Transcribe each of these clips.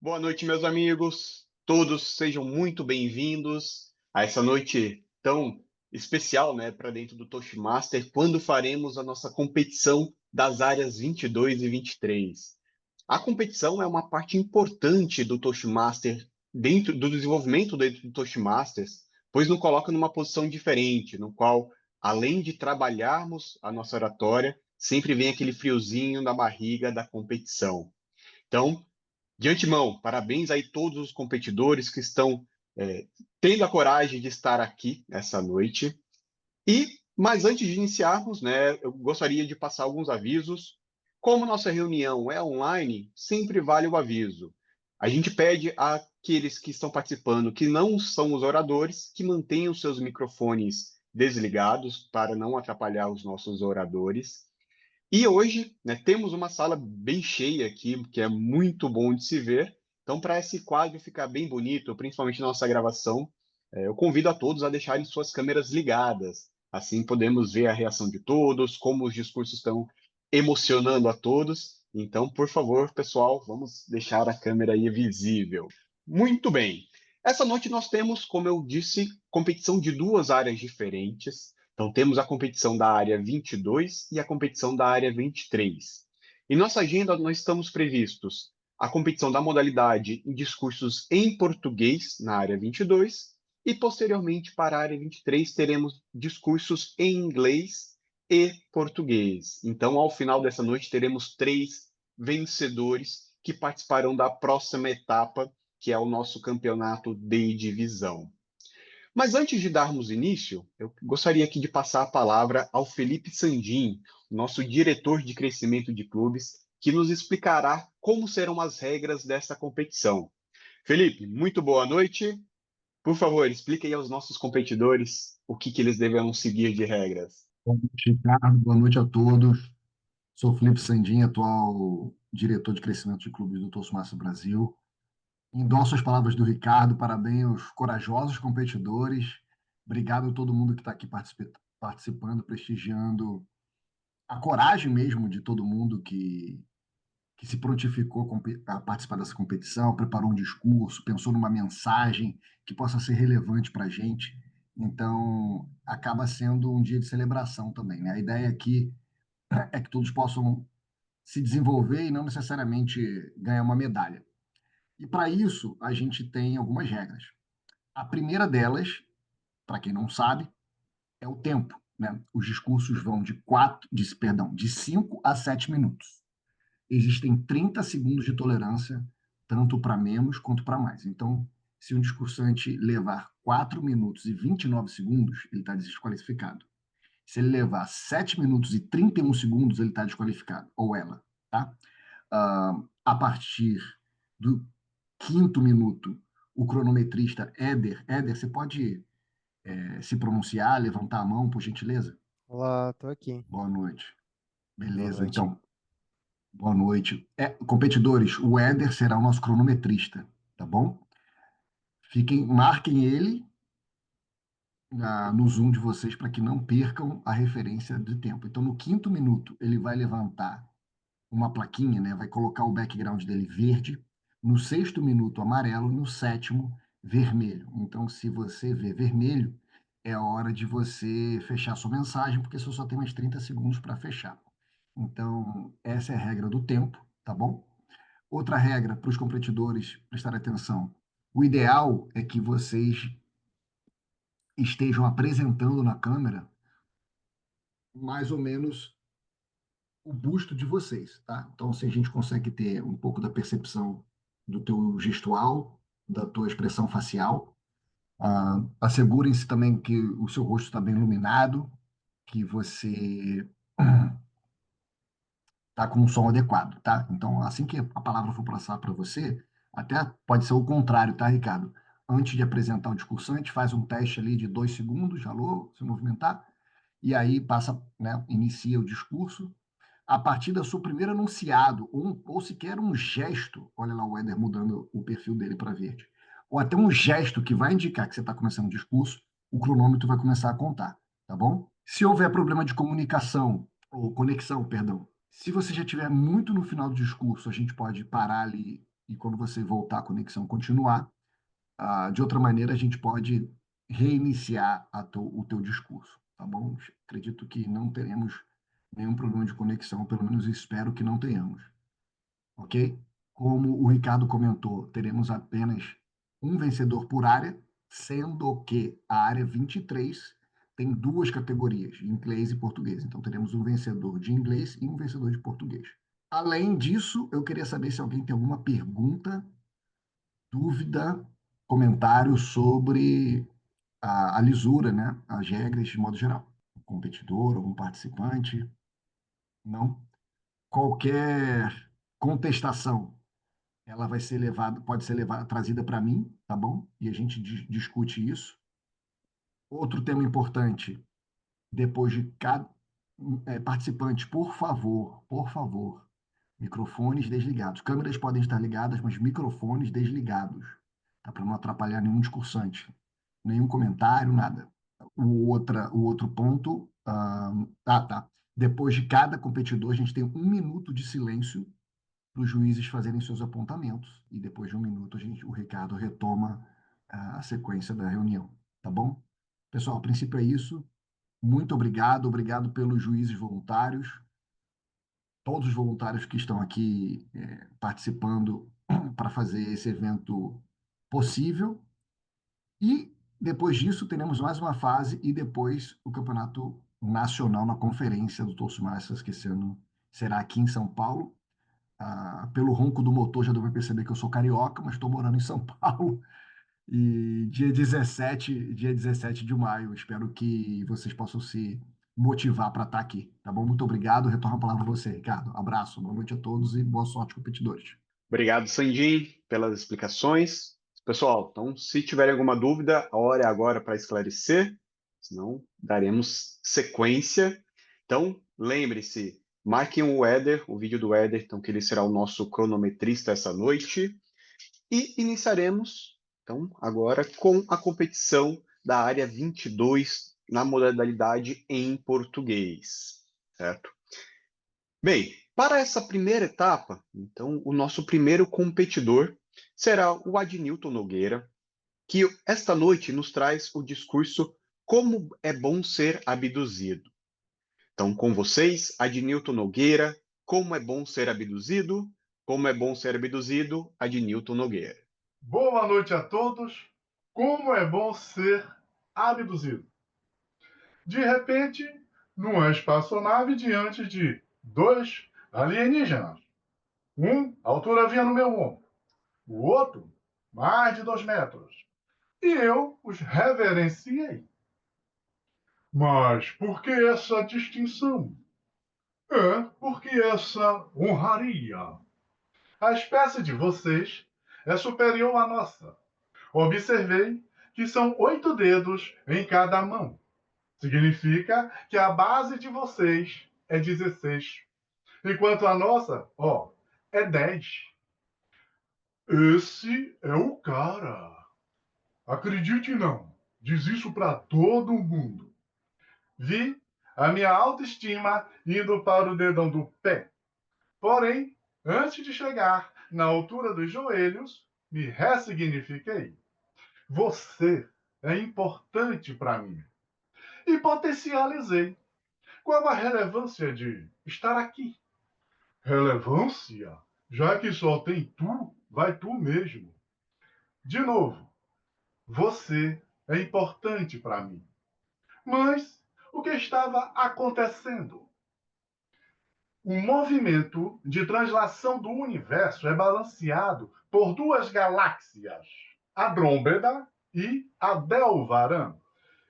Boa noite, meus amigos. Todos sejam muito bem-vindos a essa noite tão especial, né, para dentro do Toastmaster, quando faremos a nossa competição das áreas 22 e 23. A competição é uma parte importante do Toastmaster dentro do desenvolvimento dentro do Toastmasters, pois nos coloca numa posição diferente, no qual, além de trabalharmos a nossa oratória, sempre vem aquele friozinho na barriga da competição. Então, de antemão, parabéns aí todos os competidores que estão é, tendo a coragem de estar aqui essa noite. Mas antes de iniciarmos, né, eu gostaria de passar alguns avisos. Como nossa reunião é online, sempre vale o aviso. A gente pede àqueles que estão participando, que não são os oradores, que mantenham seus microfones desligados para não atrapalhar os nossos oradores. E hoje, né, temos uma sala bem cheia aqui, que é muito bom de se ver. Então, para esse quadro ficar bem bonito, principalmente na nossa gravação, eu convido a todos a deixarem suas câmeras ligadas. Assim podemos ver a reação de todos, como os discursos estão emocionando a todos. Então, por favor, pessoal, vamos deixar a câmera aí visível. Muito bem. Essa noite nós temos, como eu disse, competição de duas áreas diferentes. Então, temos a competição da área 22 e a competição da área 23. Em nossa agenda, nós estamos previstos a competição da modalidade em discursos em português na área 22 e, posteriormente, para a área 23, teremos discursos em inglês e português. Então, ao final dessa noite, teremos três vencedores que participarão da próxima etapa, que é o nosso campeonato de divisão. Mas antes de darmos início, eu gostaria aqui de passar a palavra ao Felipe Sandin, nosso diretor de crescimento de clubes, que nos explicará como serão as regras dessa competição. Felipe, muito boa noite. Por favor, explique aí aos nossos competidores o que eles deverão seguir de regras. Boa noite, Ricardo. Boa noite a todos. Sou Felipe Sandin, atual diretor de crescimento de clubes do Toastmasters Brasil. Endosso as palavras do Ricardo, parabéns aos corajosos competidores. Obrigado a todo mundo que está aqui participando, prestigiando a coragem mesmo de todo mundo que se prontificou a participar dessa competição, preparou um discurso, pensou numa mensagem que possa ser relevante para a gente. Então, acaba sendo um dia de celebração também, né? A ideia aqui é que todos possam se desenvolver e não necessariamente ganhar uma medalha. E para isso, a gente tem algumas regras. A primeira delas, para quem não sabe, é o tempo, né? Os discursos vão de 5 a 7 minutos. Existem 30 segundos de tolerância, tanto para menos quanto para mais. Então, se um discursante levar 4 minutos e 29 segundos, ele está desqualificado. Se ele levar 7 minutos e 31 segundos, ele está desqualificado, ou ela, tá? A partir do quinto minuto, o cronometrista Éder, você pode se pronunciar, levantar a mão, por gentileza? Olá, tô aqui. Boa noite. Boa Beleza, noite. então, boa noite. Competidores, o Éder será o nosso cronometrista, tá bom? Marquem ele no Zoom de vocês para que não percam a referência de tempo. Então, no quinto minuto, ele vai levantar uma plaquinha, né? Vai colocar o background dele verde, no sexto minuto amarelo, no sétimo vermelho. Então, se você vê vermelho, é hora de você fechar sua mensagem, porque você só tem mais 30 segundos para fechar. Então, essa é a regra do tempo, tá bom? Outra regra para os competidores prestarem atenção. O ideal é que vocês estejam apresentando na câmera mais ou menos o busto de vocês, tá? Então, se a gente consegue ter um pouco da percepção do teu gestual, da tua expressão facial, assegurem-se também que o seu rosto está bem iluminado, que você está com um som adequado, tá? Então, assim que a palavra for passar para você, até pode ser o contrário, tá, Ricardo? Antes de apresentar o discursante, faz um teste ali de 2 segundos, alô, se movimentar, e aí passa, né, inicia o discurso. A partir do seu primeiro enunciado, ou sequer um gesto, olha lá o Éder mudando o perfil dele para verde, ou até um gesto que vai indicar que você está começando o discurso, o cronômetro vai começar a contar, tá bom? Se houver problema de comunicação, ou conexão, perdão, se você já estiver muito no final do discurso, a gente pode parar ali e quando você voltar a conexão continuar, de outra maneira a gente pode reiniciar o teu discurso, tá bom? Acredito que não teremos nenhum problema de conexão, pelo menos espero que não tenhamos, ok? Como o Ricardo comentou, teremos apenas um vencedor por área, sendo que a área 23 tem duas categorias, inglês e português. Então, teremos um vencedor de inglês e um vencedor de português. Além disso, eu queria saber se alguém tem alguma pergunta, dúvida, comentário sobre a lisura, né? As regras de modo geral. Um competidor, algum participante? Não? Qualquer contestação, ela vai ser levada, pode ser levada, trazida para mim, tá bom? E a gente discute isso. Outro tema importante, depois de cada participante, por favor, microfones desligados. Câmeras podem estar ligadas, mas microfones desligados, tá? Para não atrapalhar nenhum discursante, nenhum comentário, nada. O outro ponto, tá. Depois de cada competidor, a gente tem 1 minuto de silêncio para os juízes fazerem seus apontamentos e depois de 1 minuto o Ricardo retoma a sequência da reunião, tá bom? Pessoal, a princípio é isso. Muito obrigado pelos juízes voluntários, todos os voluntários que estão aqui participando para fazer esse evento possível. E depois disso teremos mais uma fase e depois o campeonato nacional na conferência do Toastmasters, que esse ano será aqui em São Paulo. Pelo ronco do motor já deu para perceber que eu sou carioca, mas estou morando em São Paulo. E dia 17 de maio, espero que vocês possam se motivar para estar aqui, tá bom? Muito obrigado. Retorno a palavra a você, Ricardo. Abraço, boa noite a todos e boa sorte, competidores. Obrigado, Sandin, pelas explicações. Pessoal, então, se tiverem alguma dúvida, a hora é agora para esclarecer, senão daremos sequência. Então, lembre-se, marquem o vídeo do Éder, então, que ele será o nosso cronometrista essa noite. E iniciaremos, então, agora com a competição da área 22 na modalidade em português, certo? Bem, para essa primeira etapa, então, o nosso primeiro competidor será o Adnilton Nogueira, que esta noite nos traz o discurso Como é bom ser abduzido. Então, com vocês, Adnilton Nogueira, Como é bom ser abduzido? Como é bom ser abduzido, Adnilton Nogueira. Boa noite a todos. Como é bom ser abduzido. De repente, numa espaçonave diante de 2 alienígenas. Um, a altura vinha no meu ombro. O outro, mais de 2 metros. E eu os reverenciei. Mas por que essa distinção? Porque essa honraria. A espécie de vocês é superior à nossa. Observei que são 8 dedos em cada mão. Significa que a base de vocês é 16. Enquanto a nossa, é 10. Esse é o cara. Acredite não. Diz isso para todo mundo. Vi a minha autoestima indo para o dedão do pé. Porém, antes de chegar na altura dos joelhos, me ressignifiquei. Você é importante para mim. E potencializei. Qual a relevância de estar aqui? Relevância? Já que só tem tu, vai tu mesmo. De novo, você é importante para mim. Mas o que estava acontecendo? O movimento de translação do universo é balanceado por 2 galáxias, Andrômeda e Aldebaran.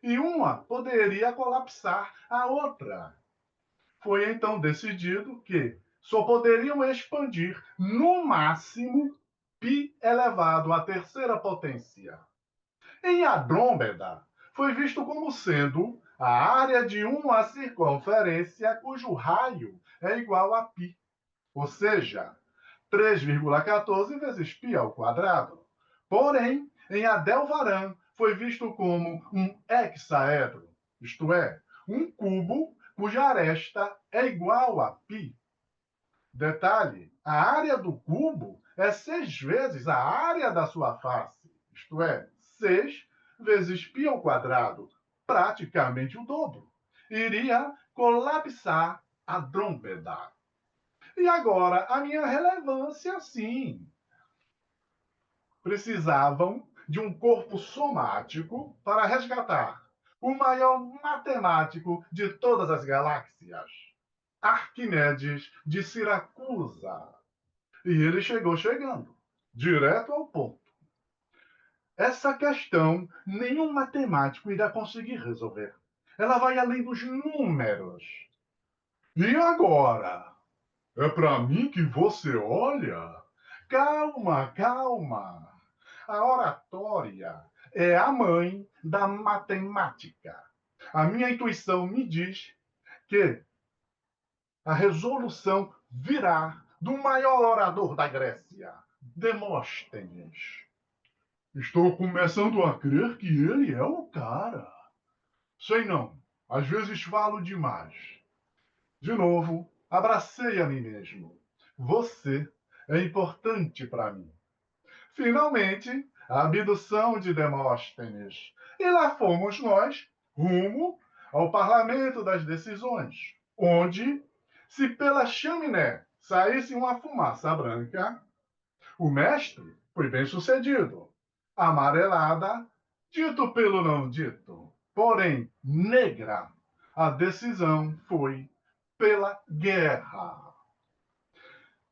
E uma poderia colapsar a outra. Foi então decidido que só poderiam expandir no máximo π elevado à terceira potência. Em Andrômeda, foi visto como sendo a área de uma circunferência cujo raio é igual a π, ou seja, 3,14 vezes π ao quadrado. Porém, em Aldebaran, foi visto como um hexaedro, isto é, um cubo cuja aresta é igual a π. Detalhe, a área do cubo é 6 vezes a área da sua face, isto é, 6 vezes π ao quadrado, praticamente o dobro. Iria colapsar a Andrômeda. E agora, a minha relevância, sim. Precisavam de um corpo somático para resgatar o maior matemático de todas as galáxias, Arquimedes de Siracusa. E ele chegando, direto ao ponto. Essa questão nenhum matemático irá conseguir resolver. Ela vai além dos números. E agora? É para mim que você olha? Calma, calma. A oratória é a mãe da matemática. A minha intuição me diz que a resolução virá do maior orador da Grécia, Demóstenes. Estou começando a crer que ele é o cara. Sei não, às vezes falo demais. De novo, abracei a mim mesmo. Você é importante para mim. Finalmente, a abdução de Demóstenes. E lá fomos nós, rumo ao Parlamento das Decisões, onde, se pela chaminé saísse uma fumaça branca, o mestre foi bem sucedido. Amarelada, dito pelo não dito, porém negra, a decisão foi pela guerra.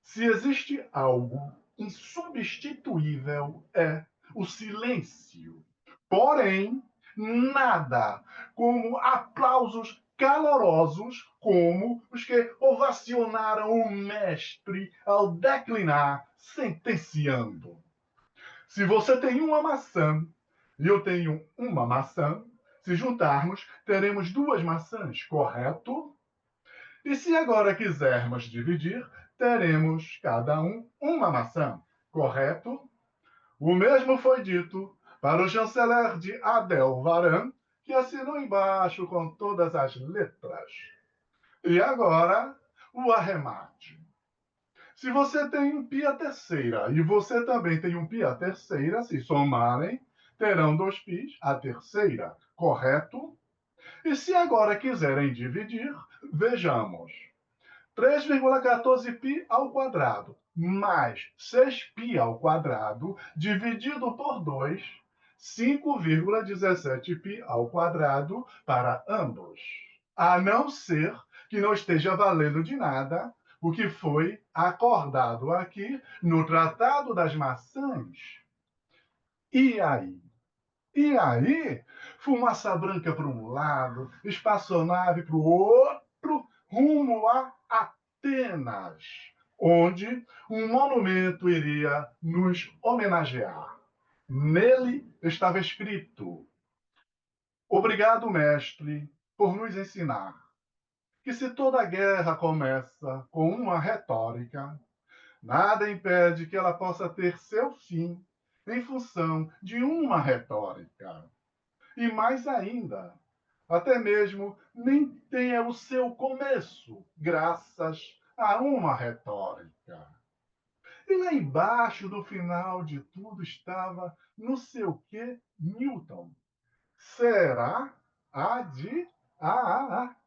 Se existe algo insubstituível, é o silêncio. Porém, nada como aplausos calorosos como os que ovacionaram o mestre ao declinar, sentenciando. Se você tem uma maçã e eu tenho uma maçã, se juntarmos, teremos 2 maçãs, correto? E se agora quisermos dividir, teremos cada um uma maçã, correto? O mesmo foi dito para o chanceler de Adelvaran, que assinou embaixo com todas as letras. E agora, o arremate. Se você tem um π à terceira e você também tem um π à terceira, se somarem, terão 2 πs à terceira, correto? E se agora quiserem dividir, vejamos. 3,14π ao quadrado mais 6π ao quadrado dividido por 2, 5,17π ao quadrado para ambos. A não ser que não esteja valendo de nada o que foi acordado aqui no Tratado das Maçãs. E aí? E aí? Fumaça branca para um lado, espaçonave para o outro, rumo a Atenas, onde um monumento iria nos homenagear. Nele estava escrito: Obrigado, mestre, por nos ensinar que se toda guerra começa com uma retórica, nada impede que ela possa ter seu fim em função de uma retórica. E mais ainda, até mesmo nem tenha o seu começo, graças a uma retórica. E lá embaixo, no final de tudo, estava não sei o que, Newton. Será?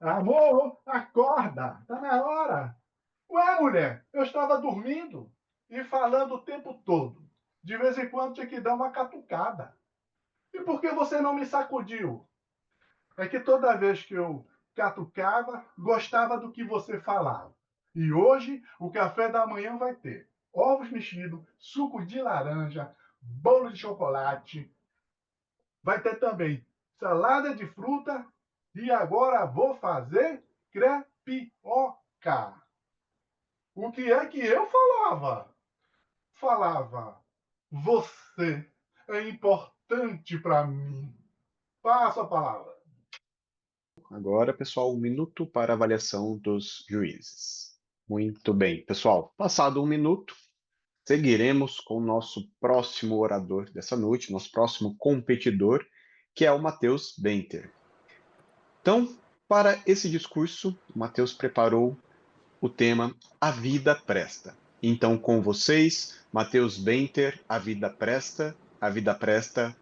Amor, acorda, tá na hora. Ué, mulher, eu estava dormindo e falando o tempo todo. De vez em quando tinha que dar uma catucada. E por que você não me sacudiu? É que toda vez que eu catucava, gostava do que você falava. E hoje, o café da manhã vai ter ovos mexidos, suco de laranja, bolo de chocolate. Vai ter também salada de fruta. E agora vou fazer crepioca. O que é que eu falava? Falava, você é importante para mim. Passa a palavra. Agora, pessoal, 1 minuto para avaliação dos juízes. Muito bem, pessoal. Passado 1 minuto, seguiremos com o nosso próximo orador dessa noite, nosso próximo competidor, que é o Matheus Benter. Então, para esse discurso, o Matheus preparou o tema A Vida Presta. Então, com vocês, Matheus Benter, A Vida Presta,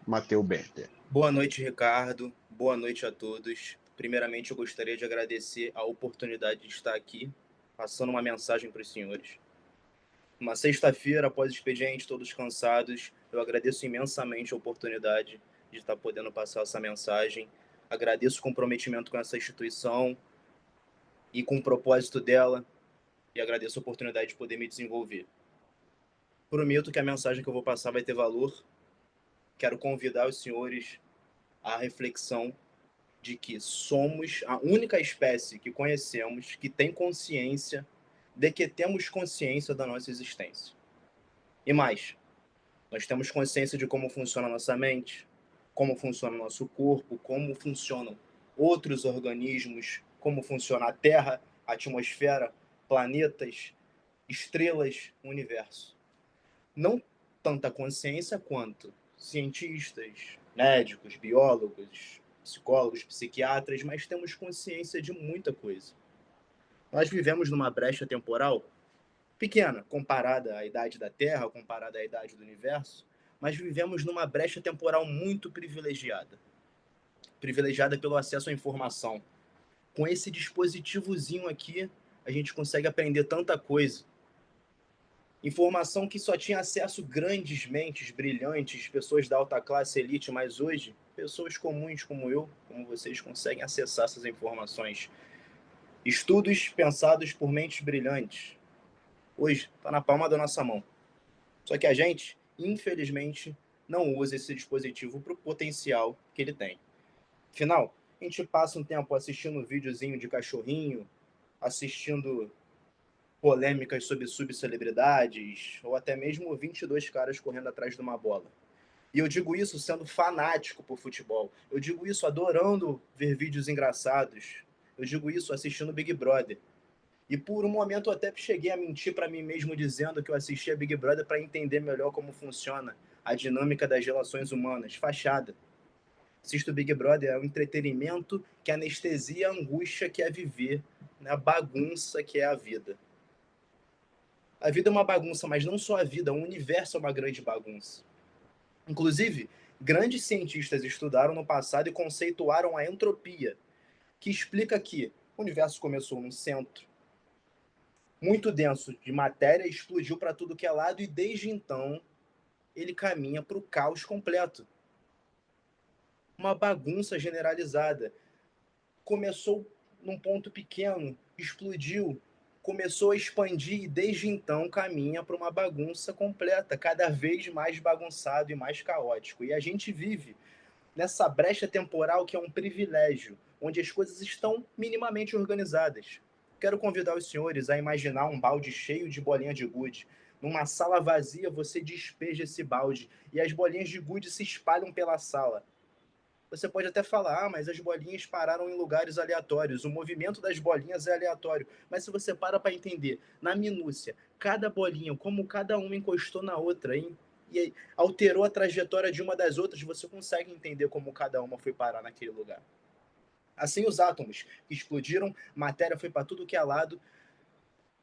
Matheus Benter. Boa noite, Ricardo. Boa noite a todos. Primeiramente, eu gostaria de agradecer a oportunidade de estar aqui, passando uma mensagem para os senhores. Uma sexta-feira, após o expediente, todos cansados, eu agradeço imensamente a oportunidade de estar podendo passar essa mensagem. Agradeço o comprometimento com essa instituição e com o propósito dela, e agradeço a oportunidade de poder me desenvolver. Prometo que a mensagem que eu vou passar vai ter valor. Quero convidar os senhores à reflexão de que somos a única espécie que conhecemos que tem consciência de que temos consciência da nossa existência. E mais, nós temos consciência de como funciona a nossa mente, como funciona o nosso corpo, como funcionam outros organismos, como funciona a Terra, a atmosfera, planetas, estrelas, o universo. Não tanta consciência quanto cientistas, médicos, biólogos, psicólogos, psiquiatras, mas temos consciência de muita coisa. Nós vivemos numa brecha temporal pequena, comparada à idade da Terra, comparada à idade do universo, mas vivemos numa brecha temporal muito privilegiada. Privilegiada pelo acesso à informação. Com esse dispositivozinho aqui, a gente consegue aprender tanta coisa. Informação que só tinha acesso grandes mentes, brilhantes, pessoas da alta classe, elite, mas hoje, pessoas comuns como eu, como vocês, conseguem acessar essas informações. Estudos pensados por mentes brilhantes. Hoje, está na palma da nossa mão. Só que a gente, infelizmente, não usa esse dispositivo para o potencial que ele tem. Afinal, a gente passa um tempo assistindo um videozinho de cachorrinho, assistindo polêmicas sobre subcelebridades, ou até mesmo 22 caras correndo atrás de uma bola. E eu digo isso sendo fanático por futebol. Eu digo isso adorando ver vídeos engraçados. Eu digo isso assistindo Big Brother. E por um momento eu até cheguei a mentir para mim mesmo dizendo que eu assistia Big Brother para entender melhor como funciona a dinâmica das relações humanas. Fachada. Assisto Big Brother, é um entretenimento que anestesia a angústia que é viver, né? A bagunça que é a vida. A vida é uma bagunça, mas não só a vida, o universo é uma grande bagunça. Inclusive, grandes cientistas estudaram no passado e conceituaram a entropia, que explica que o universo começou num centro muito denso de matéria, explodiu para tudo que é lado e desde então ele caminha para o caos completo. Uma bagunça generalizada. Começou num ponto pequeno, explodiu, começou a expandir e desde então caminha para uma bagunça completa, cada vez mais bagunçado e mais caótico. E a gente vive nessa brecha temporal que é um privilégio, onde as coisas estão minimamente organizadas. Quero convidar os senhores a imaginar um balde cheio de bolinha de gude. Numa sala vazia, você despeja esse balde e as bolinhas de gude se espalham pela sala. Você pode até falar, mas as bolinhas pararam em lugares aleatórios, o movimento das bolinhas é aleatório. Mas se você para entender, na minúcia, cada bolinha, como cada uma encostou na outra, hein? E alterou a trajetória de uma das outras, você consegue entender como cada uma foi parar naquele lugar. Assim, os átomos que explodiram, matéria foi para tudo que é lado,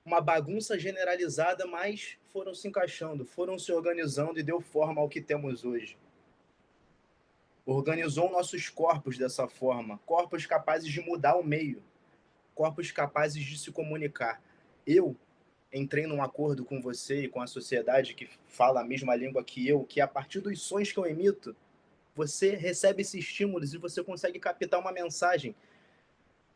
uma bagunça generalizada, mas foram se encaixando, foram se organizando e deu forma ao que temos hoje. Organizou nossos corpos dessa forma, corpos capazes de mudar o meio, corpos capazes de se comunicar. Eu entrei num acordo com você e com a sociedade que fala a mesma língua que eu, que a partir dos sons que eu emito, você recebe esses estímulos e você consegue captar uma mensagem.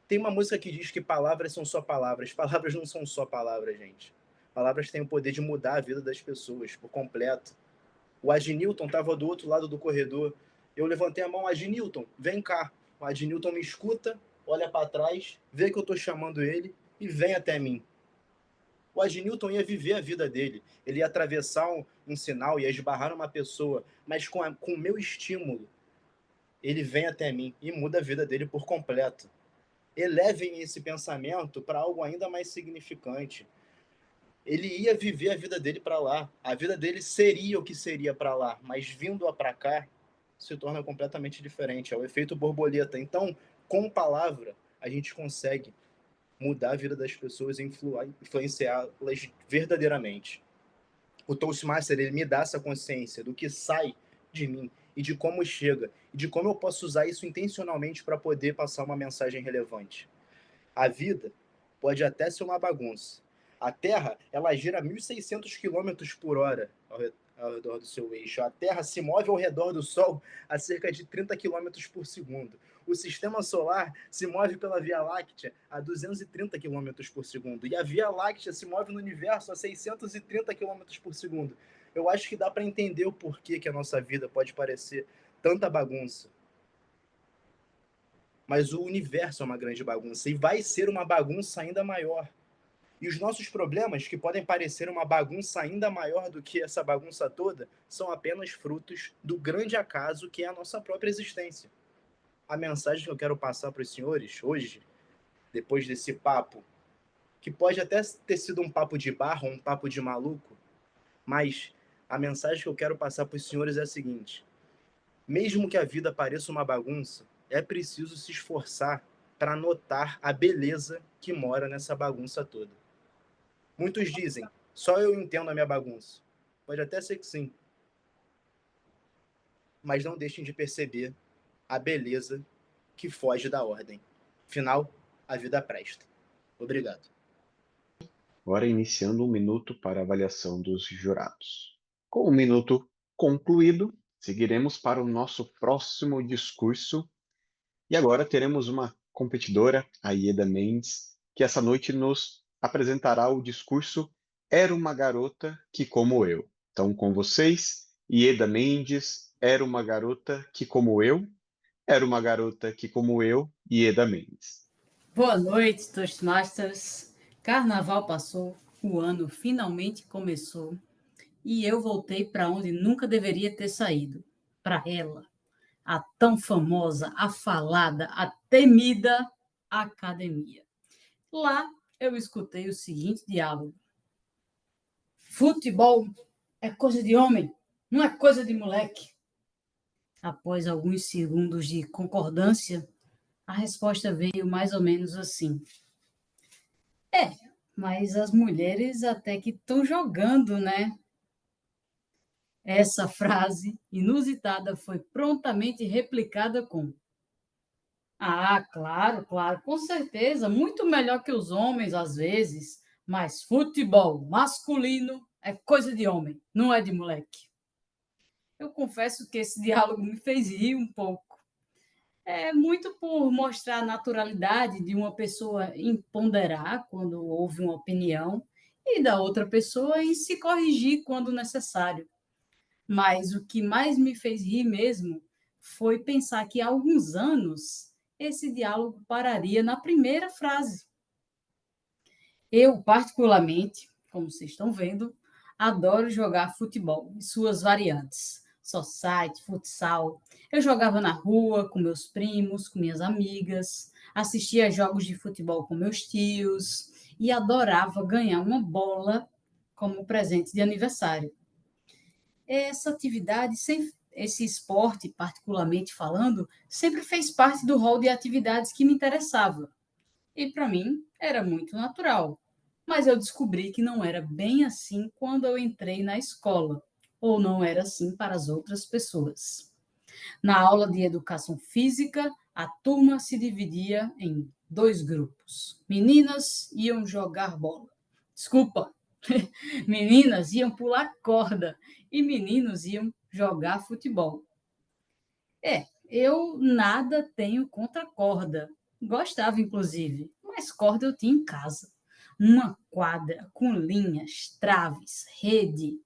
Tem uma música que diz que palavras são só palavras. Palavras não são só palavras, gente. Palavras têm o poder de mudar a vida das pessoas por completo. O Adnilton estava do outro lado do corredor. Eu levantei a mão, Adnilton, vem cá. O Adnilton me escuta, olha para trás, vê que eu estou chamando ele e vem até mim. O Adnilton ia viver a vida dele. Ele ia atravessar um sinal, ia esbarrar numa pessoa, mas com o meu estímulo, ele vem até mim e muda a vida dele por completo. Elevem esse pensamento para algo ainda mais significante. Ele ia viver a vida dele para lá. A vida dele seria o que seria para lá, mas vindo para cá, se torna completamente diferente. É o efeito borboleta. Então, com palavra, a gente consegue mudar a vida das pessoas e influenciá-las verdadeiramente. O Toastmaster, ele me dá essa consciência do que sai de mim e de como chega, e de como eu posso usar isso intencionalmente para poder passar uma mensagem relevante. A vida pode até ser uma bagunça. A Terra, ela gira 1.600 km por hora ao redor do seu eixo. A Terra se move ao redor do Sol a cerca de 30 km por segundo. O Sistema Solar se move pela Via Láctea a 230 km por segundo. E a Via Láctea se move no universo a 630 km por segundo. Eu acho que dá para entender o porquê que a nossa vida pode parecer tanta bagunça. Mas o universo é uma grande bagunça e vai ser uma bagunça ainda maior. E os nossos problemas, que podem parecer uma bagunça ainda maior do que essa bagunça toda, são apenas frutos do grande acaso que é a nossa própria existência. A mensagem que eu quero passar para os senhores hoje, depois desse papo, que pode até ter sido um papo de barro, um papo de maluco, mas a mensagem que eu quero passar para os senhores é a seguinte: mesmo que a vida pareça uma bagunça, é preciso se esforçar para notar a beleza que mora nessa bagunça toda. Muitos dizem, só eu entendo a minha bagunça. Pode até ser que sim. Mas não deixem de perceber a beleza que foge da ordem. Afinal, a vida presta. Obrigado. Agora iniciando um minuto para a avaliação dos jurados. Com o minuto concluído, seguiremos para o nosso próximo discurso. E agora teremos uma competidora, a Ieda Mendes, que essa noite nos apresentará o discurso Era uma Garota que Como Eu. Então, com vocês, Ieda Mendes, Era uma Garota que Como Eu. Era uma Garota que Como Eu, Ieda Mendes. Boa noite, Toastmasters. Carnaval passou, o ano finalmente começou e eu voltei para onde nunca deveria ter saído. Para ela, a tão famosa, a falada, a temida academia. Lá eu escutei o seguinte diálogo: futebol é coisa de homem, não é coisa de moleque. Após alguns segundos de concordância, a resposta veio mais ou menos assim: mas as mulheres até que estão jogando, né? Essa frase inusitada foi prontamente replicada com: ah, claro, claro, com certeza, muito melhor que os homens às vezes, mas futebol masculino é coisa de homem, não é de moleque. Eu confesso que esse diálogo me fez rir um pouco. É muito por mostrar a naturalidade de uma pessoa em ponderar quando houve uma opinião e da outra pessoa em se corrigir quando necessário. Mas o que mais me fez rir mesmo foi pensar que há alguns anos esse diálogo pararia na primeira frase. Eu, particularmente, como vocês estão vendo, adoro jogar futebol e suas variantes. Society, futsal. Eu jogava na rua com meus primos, com minhas amigas, assistia a jogos de futebol com meus tios e adorava ganhar uma bola como presente de aniversário. Essa atividade, esse esporte, particularmente falando, sempre fez parte do rol de atividades que me interessava. E para mim era muito natural. Mas eu descobri que não era bem assim quando eu entrei na escola, ou não era assim para as outras pessoas. Na aula de educação física, a turma se dividia em 2 grupos. Meninas iam jogar bola. Desculpa, meninas iam pular corda e meninos iam jogar futebol. Eu nada tenho contra corda. Gostava, inclusive, mas corda eu tinha em casa. Uma quadra com linhas, traves, rede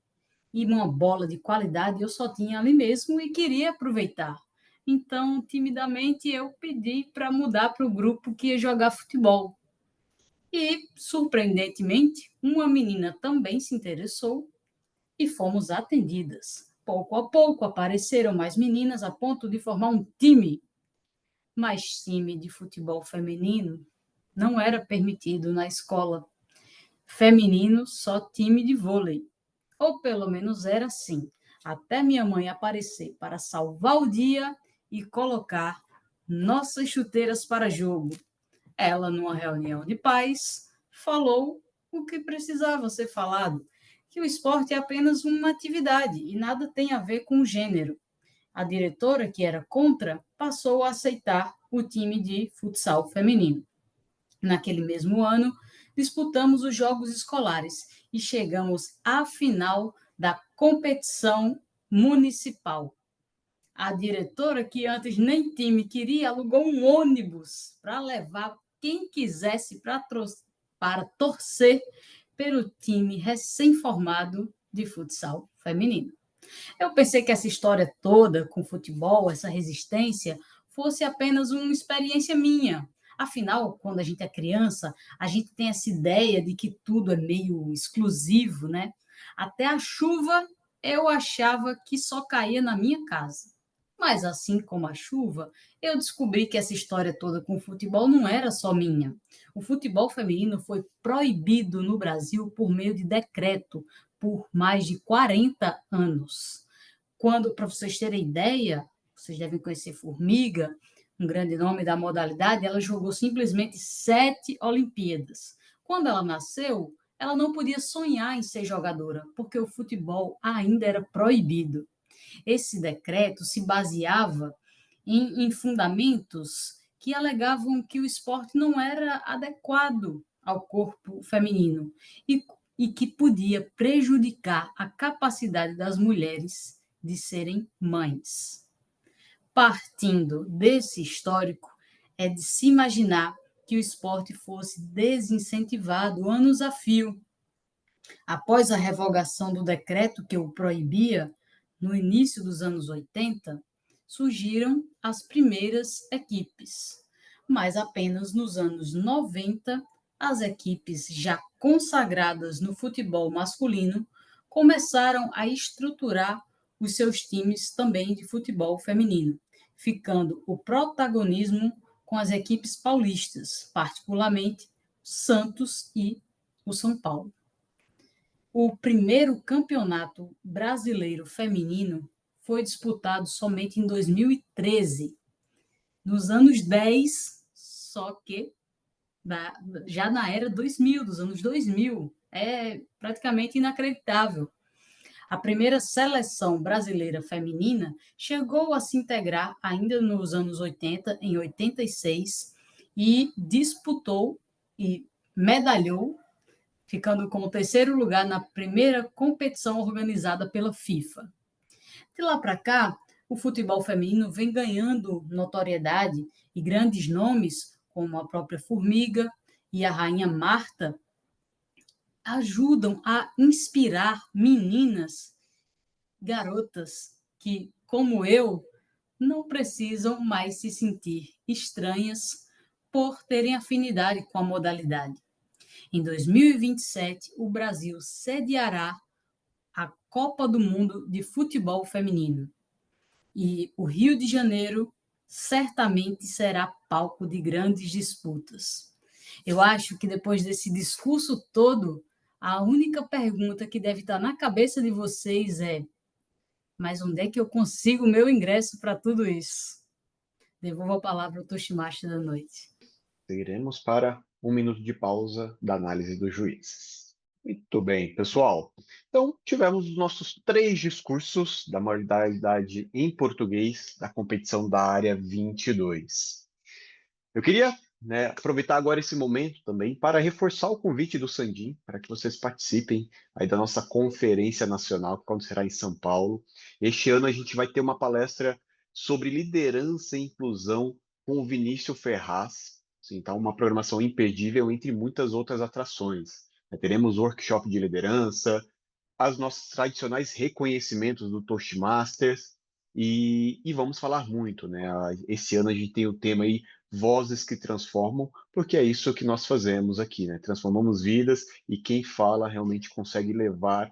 e uma bola de qualidade eu só tinha ali mesmo e queria aproveitar. Então, timidamente, eu pedi para mudar para o grupo que ia jogar futebol. E, surpreendentemente, uma menina também se interessou e fomos atendidas. Pouco a pouco apareceram mais meninas a ponto de formar um time. Mas time de futebol feminino não era permitido na escola. Feminino, só time de vôlei. Ou pelo menos era assim, até minha mãe aparecer para salvar o dia e colocar nossas chuteiras para jogo. Ela, numa reunião de pais, falou o que precisava ser falado, que o esporte é apenas uma atividade e nada tem a ver com o gênero. A diretora, que era contra, passou a aceitar o time de futsal feminino. Naquele mesmo ano, disputamos os Jogos Escolares e chegamos à final da competição municipal. A diretora, que antes nem time queria, alugou um ônibus para levar quem quisesse para torcer pelo time recém-formado de futsal feminino. Eu pensei que essa história toda com futebol, essa resistência, fosse apenas uma experiência minha. Afinal, quando a gente é criança, a gente tem essa ideia de que tudo é meio exclusivo, né? Até a chuva eu achava que só caía na minha casa. Mas assim como a chuva, eu descobri que essa história toda com o futebol não era só minha. O futebol feminino foi proibido no Brasil por meio de decreto por mais de 40 anos. Quando, para vocês terem ideia, vocês devem conhecer Formiga, um grande nome da modalidade, ela jogou simplesmente 7 Olimpíadas. Quando ela nasceu, ela não podia sonhar em ser jogadora, porque o futebol ainda era proibido. Esse decreto se baseava em fundamentos que alegavam que o esporte não era adequado ao corpo feminino e que podia prejudicar a capacidade das mulheres de serem mães. Partindo desse histórico, é de se imaginar que o esporte fosse desincentivado anos a fio. Após a revogação do decreto que o proibia, no início dos anos 80, surgiram as primeiras equipes, mas apenas nos anos 90, as equipes já consagradas no futebol masculino começaram a estruturar os seus times também de futebol feminino, ficando o protagonismo com as equipes paulistas, particularmente Santos e o São Paulo. O primeiro campeonato brasileiro feminino foi disputado somente em 2013, nos anos 10, só que já na era 2000, dos anos 2000. É praticamente inacreditável. A primeira seleção brasileira feminina chegou a se integrar ainda nos anos 80, em 86, e disputou e medalhou, ficando com o terceiro lugar na primeira competição organizada pela FIFA. De lá para cá, o futebol feminino vem ganhando notoriedade e grandes nomes, como a própria Formiga e a Rainha Marta, ajudam a inspirar meninas, garotas que, como eu, não precisam mais se sentir estranhas por terem afinidade com a modalidade. Em 2027, o Brasil sediará a Copa do Mundo de Futebol Feminino. E o Rio de Janeiro certamente será palco de grandes disputas. Eu acho que depois desse discurso todo, a única pergunta que deve estar na cabeça de vocês é: mas onde é que eu consigo o meu ingresso para tudo isso? Devolvo a palavra ao Toshimachi da noite. Seguiremos para um minuto de pausa da análise dos juízes. Muito bem, pessoal. Então, tivemos os nossos 3 discursos da modalidade em português da competição da área 22. Eu queria, aproveitar agora esse momento também para reforçar o convite do Sandim, para que vocês participem aí da nossa conferência nacional, que acontecerá em São Paulo. Este ano a gente vai ter uma palestra sobre liderança e inclusão com o Vinícius Ferraz. Então, uma programação imperdível entre muitas outras atrações. Teremos workshop de liderança, os nossos tradicionais reconhecimentos do Toastmasters e vamos falar muito, né? Esse ano a gente tem o tema aí Vozes que Transformam, porque é isso que nós fazemos aqui, né? Transformamos vidas e quem fala realmente consegue levar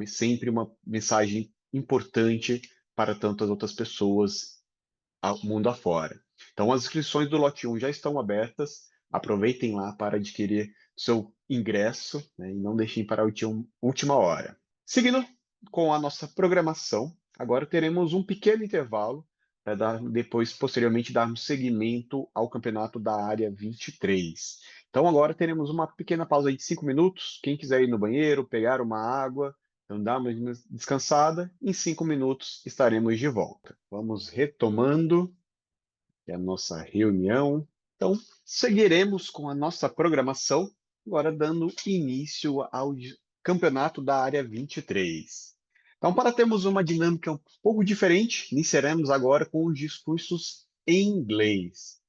sempre uma mensagem importante para tantas outras pessoas ao mundo afora. Então, as inscrições do lote 1 já estão abertas. Aproveitem lá para adquirir seu ingresso, né, e não deixem para a última hora. Seguindo com a nossa programação, agora teremos um pequeno intervalo para depois, posteriormente, darmos seguimento ao campeonato da área 23. Então, agora teremos uma pequena pausa aí de 5 minutos. Quem quiser ir no banheiro, pegar uma água, então dar uma descansada, em 5 minutos estaremos de volta. Vamos retomando a nossa reunião. Então, seguiremos com a nossa programação, agora dando início ao campeonato da área 23. Então, para termos uma dinâmica um pouco diferente, iniciaremos agora com os discursos em inglês.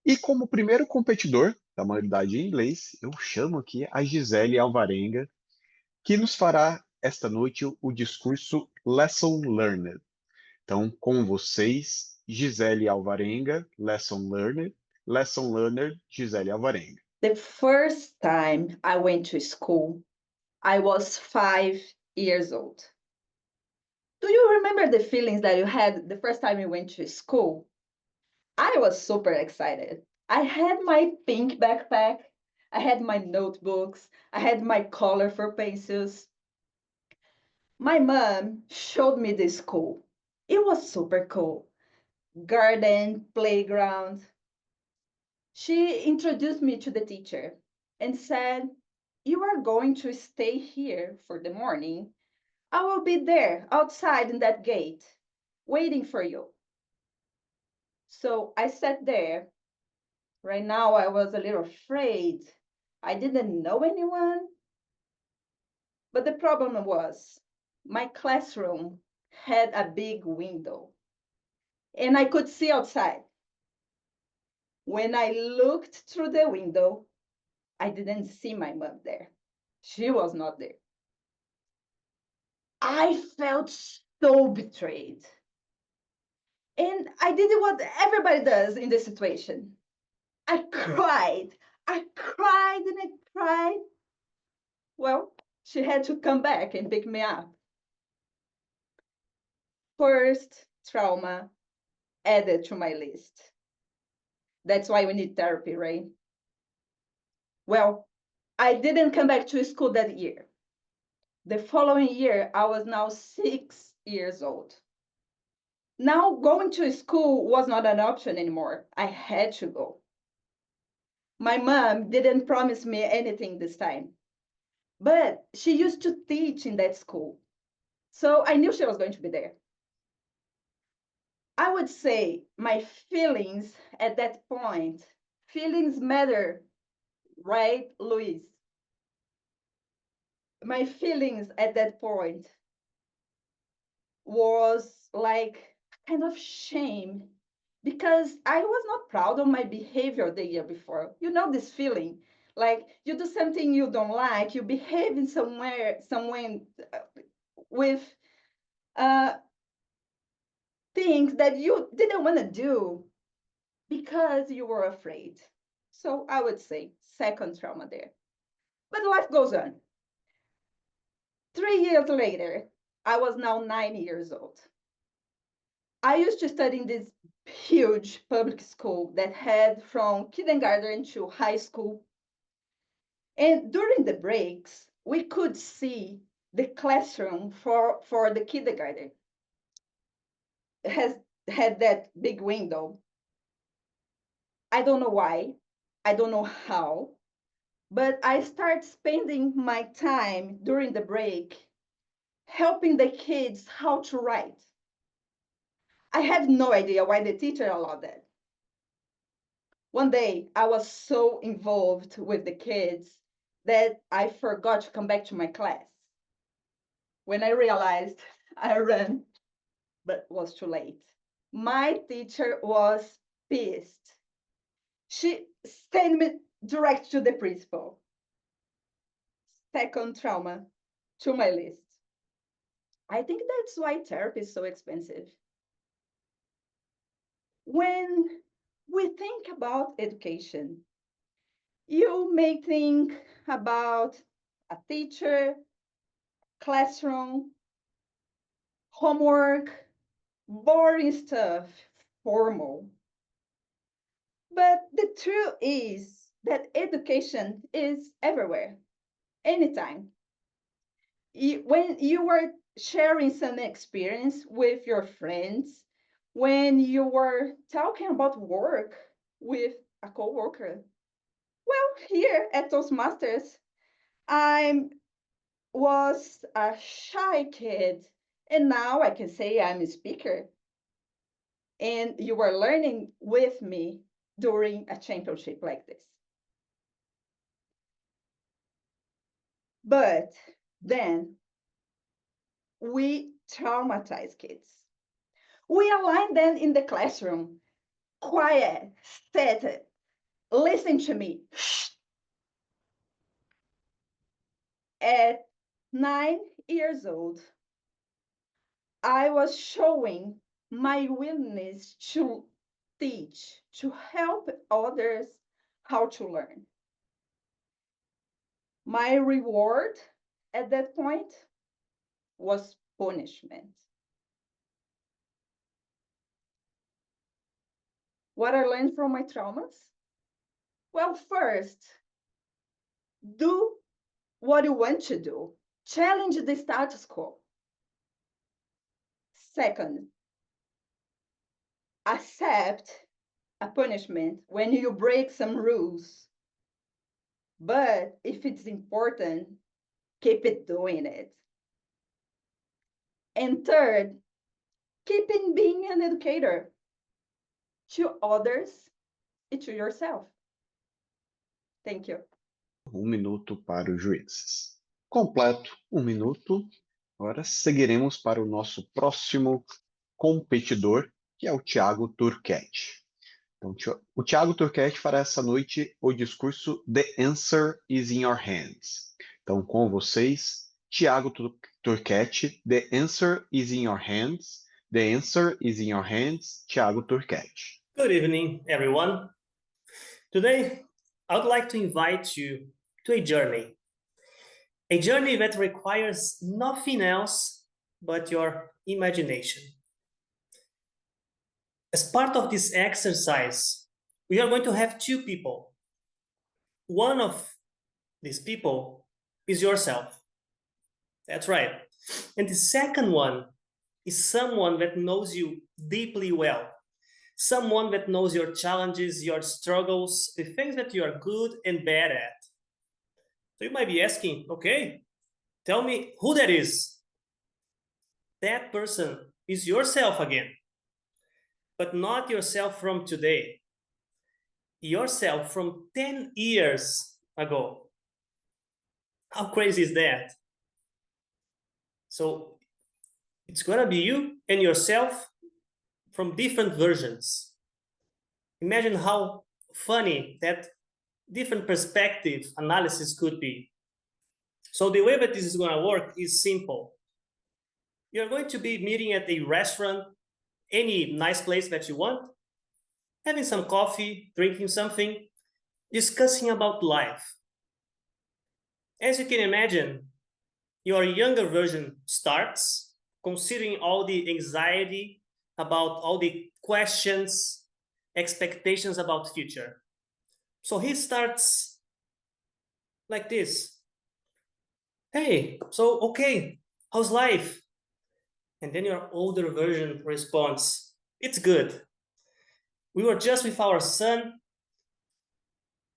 E como primeiro competidor da modalidade em inglês, eu chamo aqui a Gisele Alvarenga, que nos fará esta noite o discurso Lesson Learned. Então, com vocês, Gisele Alvarenga, Lesson Learner, Gisele Alvarenga. The first time I went to school, I was 5 years old. Do you remember the feelings that you had the first time you went to school? I was super excited. I had my pink backpack, I had my notebooks, I had my colorful pencils. My mom showed me the school. It was super cool. Garden, playground. She introduced me to the teacher and said, "You are going to stay here for the morning. I will be there outside in that gate, waiting for you." So I sat there. Right now, I was a little afraid. I didn't know anyone. But the problem was my classroom had a big window and I could see outside. When I looked through the window, I didn't see my mom there. She was not there. I felt so betrayed. And I did what everybody does in this situation. I cried. I cried and I cried. Well, she had to come back and pick me up. First trauma added to my list. That's why we need therapy, right? Well, I didn't come back to school that year. The following year, I was now 6 years old. Now going to school was not an option anymore. I had to go. My mom didn't promise me anything this time, but she used to teach in that school. So I knew she was going to be there. I would say my feelings at that point, feelings matter, right, Luis? My feelings at that point was like kind of shame because I was not proud of my behavior the year before. You know this feeling, like you do something you don't like, you behave in somewhere with things that you didn't want to do because you were afraid. So I would say second trauma there. But life goes on. 3 years later, I was now 9 years old. I used to study in this huge public school that had from kindergarten to high school. And during the breaks, we could see the classroom for the kindergarten. It had that big window. I don't know why, I don't know how, but I started spending my time during the break helping the kids how to write. I had no idea why the teacher allowed that. One day, I was so involved with the kids that I forgot to come back to my class. When I realized, I ran, but it was too late. My teacher was pissed. She sent me direct to the principal. Second trauma to my list. I think that's why therapy is so expensive. When we think about education, you may think about a teacher, classroom, homework, boring stuff, formal. But the truth is that education is everywhere, anytime. When you are sharing some experience with your friends, when you were talking about work with a coworker. Well, here at Toastmasters, I was a shy kid, and now I can say I'm a speaker. And you were learning with me during a championship like this. But then we traumatize kids. We align them in the classroom. Quiet, sit, listen to me. At 9 years old, I was showing my willingness to teach, to help others how to learn. My reward at that point was punishment. What I learned from my traumas? Well, first, do what you want to do. Challenge the status quo. Second, accept a punishment when you break some rules. But if it's important, keep it doing it. And third, keep in being an educator to others and to yourself. Thank you. 1 minuto para os juízes. Completo 1 minuto. Agora seguiremos para o nosso próximo competidor, que é o Thiago Turquete. Então, o Thiago Turquete fará essa noite o discurso The Answer is in Your Hands. Então, com vocês, Thiago Turquete, The Answer is in Your Hands. The Answer is in Your Hands, Thiago Turquete. Good evening, everyone. Today, I would like to invite you to a journey that requires nothing else but your imagination. As part of this exercise, we are going to have two people. One of these people is yourself. That's right. And the second one is someone that knows you deeply well. Someone that knows your challenges, your struggles, the things that you are good and bad at. So you might be asking, okay, tell me who that is. That person is yourself again, but not yourself from today. Yourself from 10 years ago. How crazy is that? So it's gonna be you and yourself from different versions. Imagine how funny that different perspective analysis could be. So the way that this is going to work is simple. You're going to be meeting at a restaurant, any nice place that you want, having some coffee, drinking something, discussing about life. As you can imagine, your younger version starts considering all the anxiety about all the questions, expectations about future. So he starts like this. Hey, so okay, how's life? And then your older version responds, it's good. We were just with our son.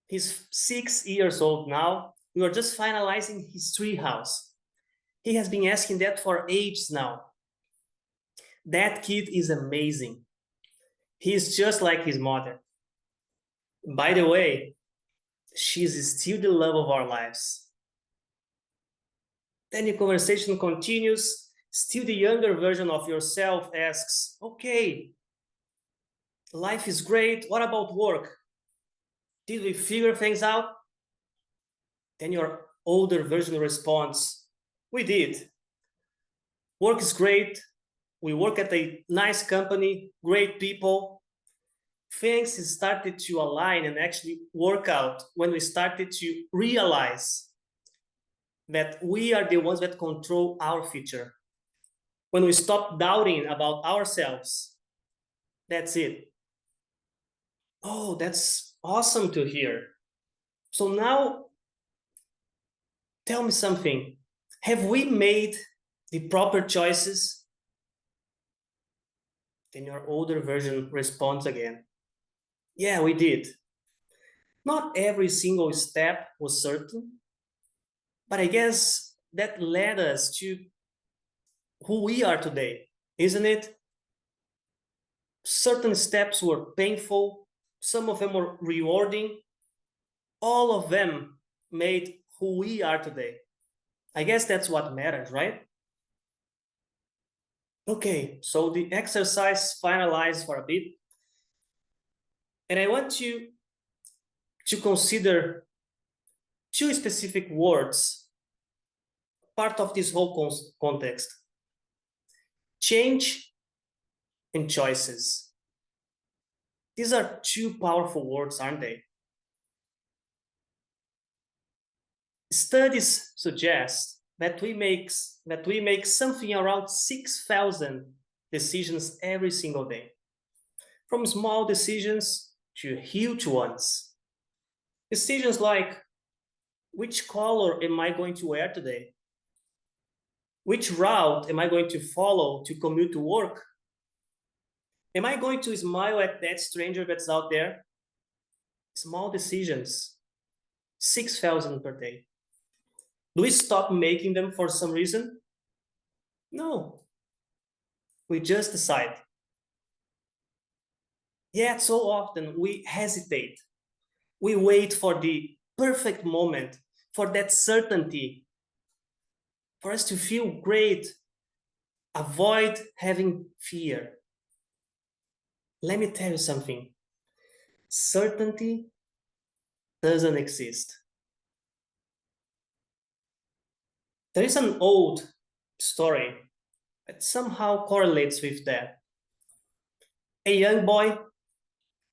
He's 6 years old now. We were just finalizing his tree house. He has been asking that for ages now. That kid is amazing. He's just like his mother. By the way, she's still the love of our lives. Then the conversation continues. Still the younger version of yourself asks, okay, life is great. What about work? Did we figure things out? Then your older version responds, we did. Work is great. We work at a nice company, great people. Things started to align and actually work out when we started to realize that we are the ones that control our future. When we stop doubting about ourselves, that's it. Oh, that's awesome to hear. So now, tell me something. Have we made the proper choices? Then your older version responds again. Yeah, we did. Not every single step was certain, but I guess that led us to who we are today, isn't it? Certain steps were painful, some of them were rewarding, all of them made who we are today. I guess that's what matters, right? Okay, so the exercise finalized for a bit. And I want you to consider two specific words, part of this whole context. Change and choices. These are two powerful words, aren't they? Studies suggest that we make something around 6,000 decisions every single day, from small decisions to huge ones. Decisions like, which color am I going to wear today? Which route am I going to follow to commute to work? Am I going to smile at that stranger that's out there? Small decisions, 6,000 per day. Do we stop making them for some reason? No. We just decide. Yet so often we hesitate. We wait for the perfect moment, for that certainty, for us to feel great. Avoid having fear. Let me tell you something. Certainty doesn't exist. There is an old story that somehow correlates with that. A young boy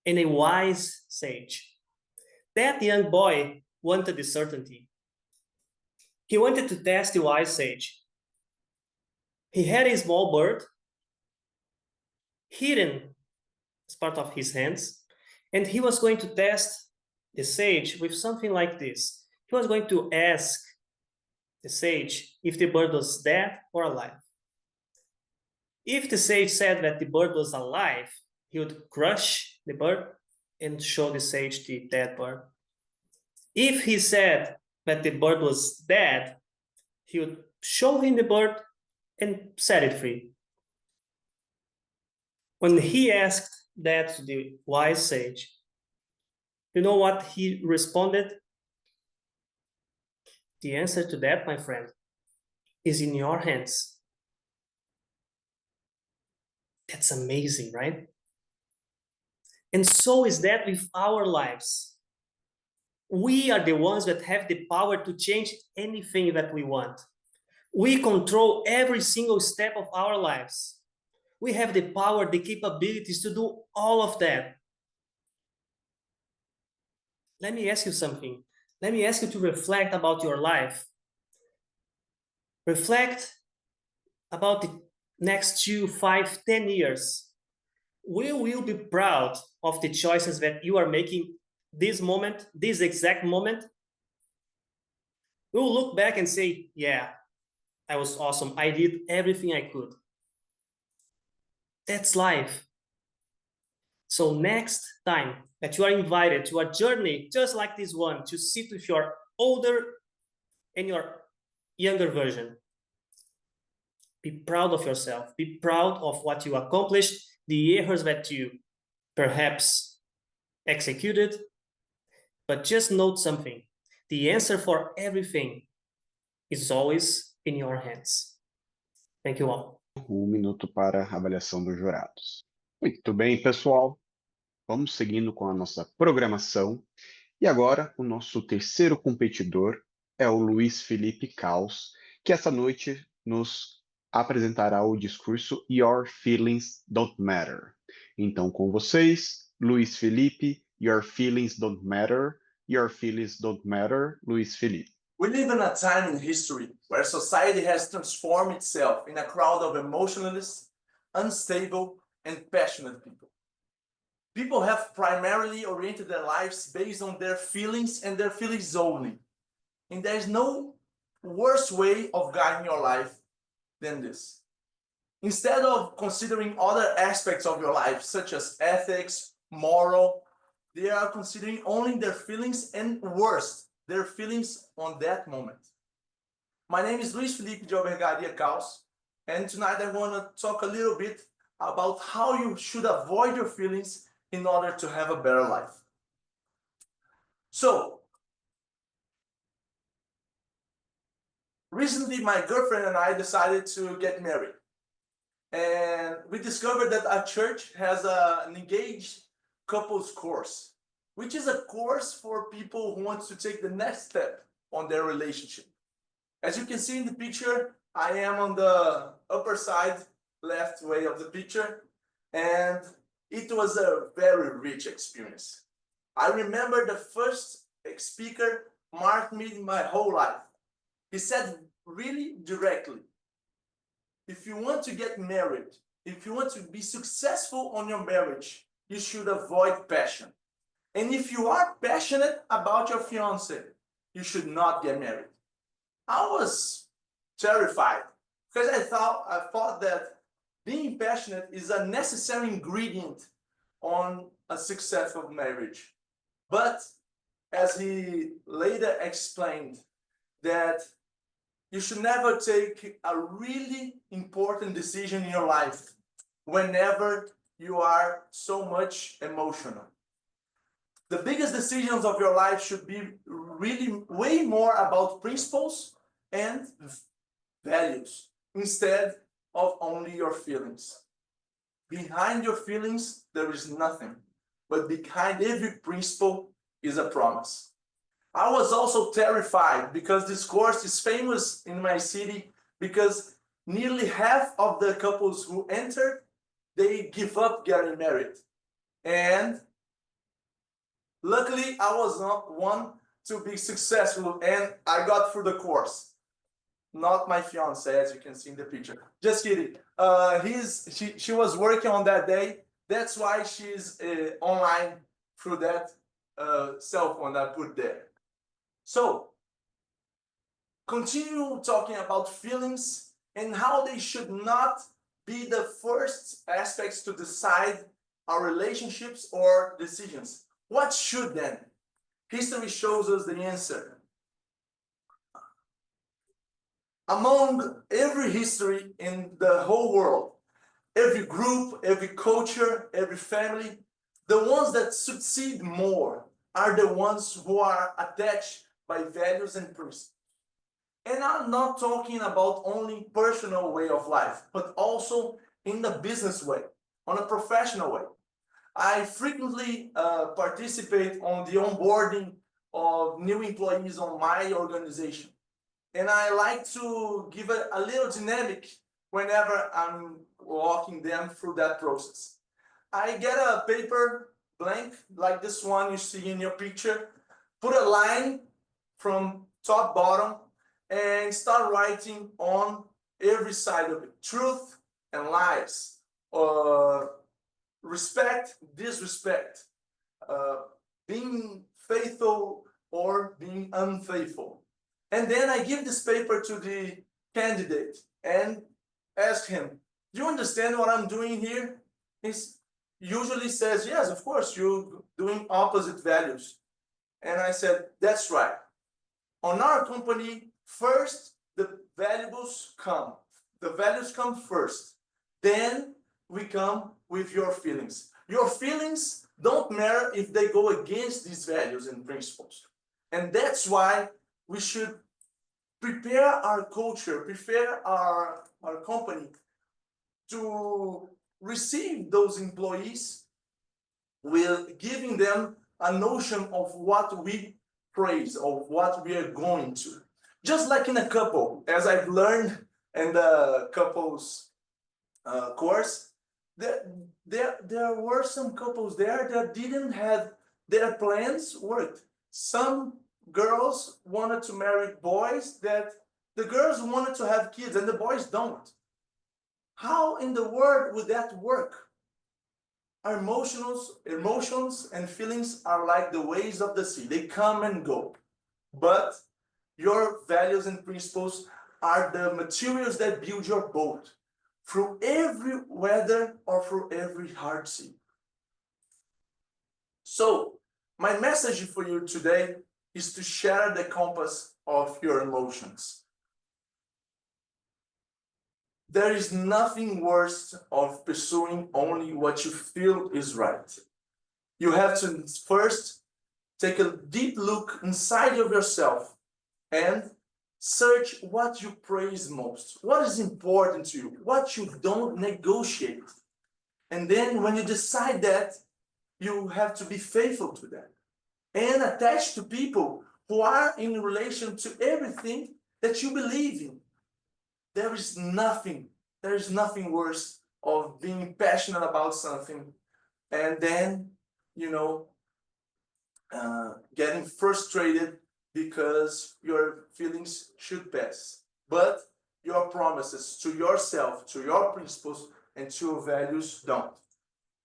and a wise sage. That young boy wanted the certainty. He wanted to test the wise sage. He had a small bird hidden as part of his hands, and he was going to test the sage with something like this. He was going to ask the sage if the bird was dead or alive. If the sage said that the bird was alive, he would crush the bird and show the sage the dead bird. If he said that the bird was dead, he would show him the bird and set it free. When he asked that to the wise sage, you know what he responded? The answer to that, my friend, is in your hands. That's amazing, right? And so is that with our lives. We are the ones that have the power to change anything that we want. We control every single step of our lives. We have the power, the capabilities to do all of that. Let me ask you something. Let me ask you to reflect about your life. Reflect about the next 2, 5, 10 years. We will be proud of the choices that you are making this moment, this exact moment. We will look back and say, yeah, I was awesome. I did everything I could. That's life. So next time that you are invited to a journey just like this one, to sit with your older and your younger version, be proud of yourself. Be proud of what you accomplished, the errors that you perhaps executed. But just note something. The answer for everything is always in your hands. Thank you all. Minuto para a avaliação dos jurados. Muito bem, pessoal. Vamos seguindo com a nossa programação. E agora, o nosso terceiro competidor é o Luiz Felipe Caos, que essa noite nos apresentará o discurso Your Feelings Don't Matter. Então, com vocês, Luiz Felipe, Your Feelings Don't Matter, Your Feelings Don't Matter, Luiz Felipe. We live in a time in history where society has transformed itself in a crowd of emotionless, unstable, and passionate people. People have primarily oriented their lives based on their feelings and their feelings only. And there is no worse way of guiding your life than this. Instead of considering other aspects of your life, such as ethics, moral, they are considering only their feelings and worst, their feelings on that moment. My name is Luis Felipe de Albergaria Caos, and tonight I want to talk a little bit about how you should avoid your feelings in order to have a better life. So, recently my girlfriend and I decided to get married. And we discovered that our church has an engaged couples course, which is a course for people who want to take the next step on their relationship. As you can see in the picture, I am on the upper side, left way of the picture, and it was a very rich experience. I remember the first speaker marked me in my whole life. He said really directly, if you want to get married, if you want to be successful on your marriage, you should avoid passion. And if you are passionate about your fiance, you should not get married. I was terrified because I thought that being passionate is a necessary ingredient on a successful marriage. But as he later explained, that you should never take a really important decision in your life whenever you are so much emotional. The biggest decisions of your life should be really way more about principles and values instead of only your feelings. Behind your feelings, there is nothing, but behind every principle is a promise. I was also terrified because this course is famous in my city because nearly half of the couples who entered, they give up getting married. And luckily, I was not one to be successful and I got through the course. Not my fiance, as you can see in the picture. Just kidding. She was working on that day. That's why she's online through that cell phone I put there. So, continue talking about feelings and how they should not be the first aspects to decide our relationships or decisions. What should then? History shows us the answer. Among every history in the whole world, every group, every culture, every family, the ones that succeed more are the ones who are attached by values and principles. And I'm not talking about only personal way of life, but also in the business way, on a professional way. I frequently participate on the onboarding of new employees on my organization. And I like to give a little dynamic whenever I'm walking them through that process. I get a paper blank, like this one you see in your picture, put a line from top bottom and start writing on every side of it. Truth and lies, respect, disrespect, being faithful or being unfaithful. And then I give this paper to the candidate and ask him, do you understand what I'm doing here? He usually says, yes, of course, you're doing opposite values. And I said, that's right. On our company, first, the values come. The values come first. Then we come with your feelings. Your feelings don't matter if they go against these values and principles. And that's why we should prepare our culture, prepare our company to receive those employees with giving them a notion of what we praise, of what we are going to. Just like in a couple, as I've learned in the couples course, there were some couples there that didn't have their plans worked. Some girls wanted to marry boys that the girls wanted to have kids and the boys don't. How in the world would that work? Our emotions and feelings are like the waves of the sea. They come and go. But your values and principles are the materials that build your boat. through every weather or through every hard sea. So, my message for you today is to share the compass of your emotions. There is nothing worse of pursuing only what you feel is right. You have to first take a deep look inside of yourself and search what you praise most, what is important to you, what you don't negotiate. And then when you decide that, you have to be faithful to that and attached to people who are in relation to everything that you believe in. There is nothing worse of being passionate about something and then, getting frustrated because your feelings should pass. But your promises to yourself, to your principles, and to your values don't.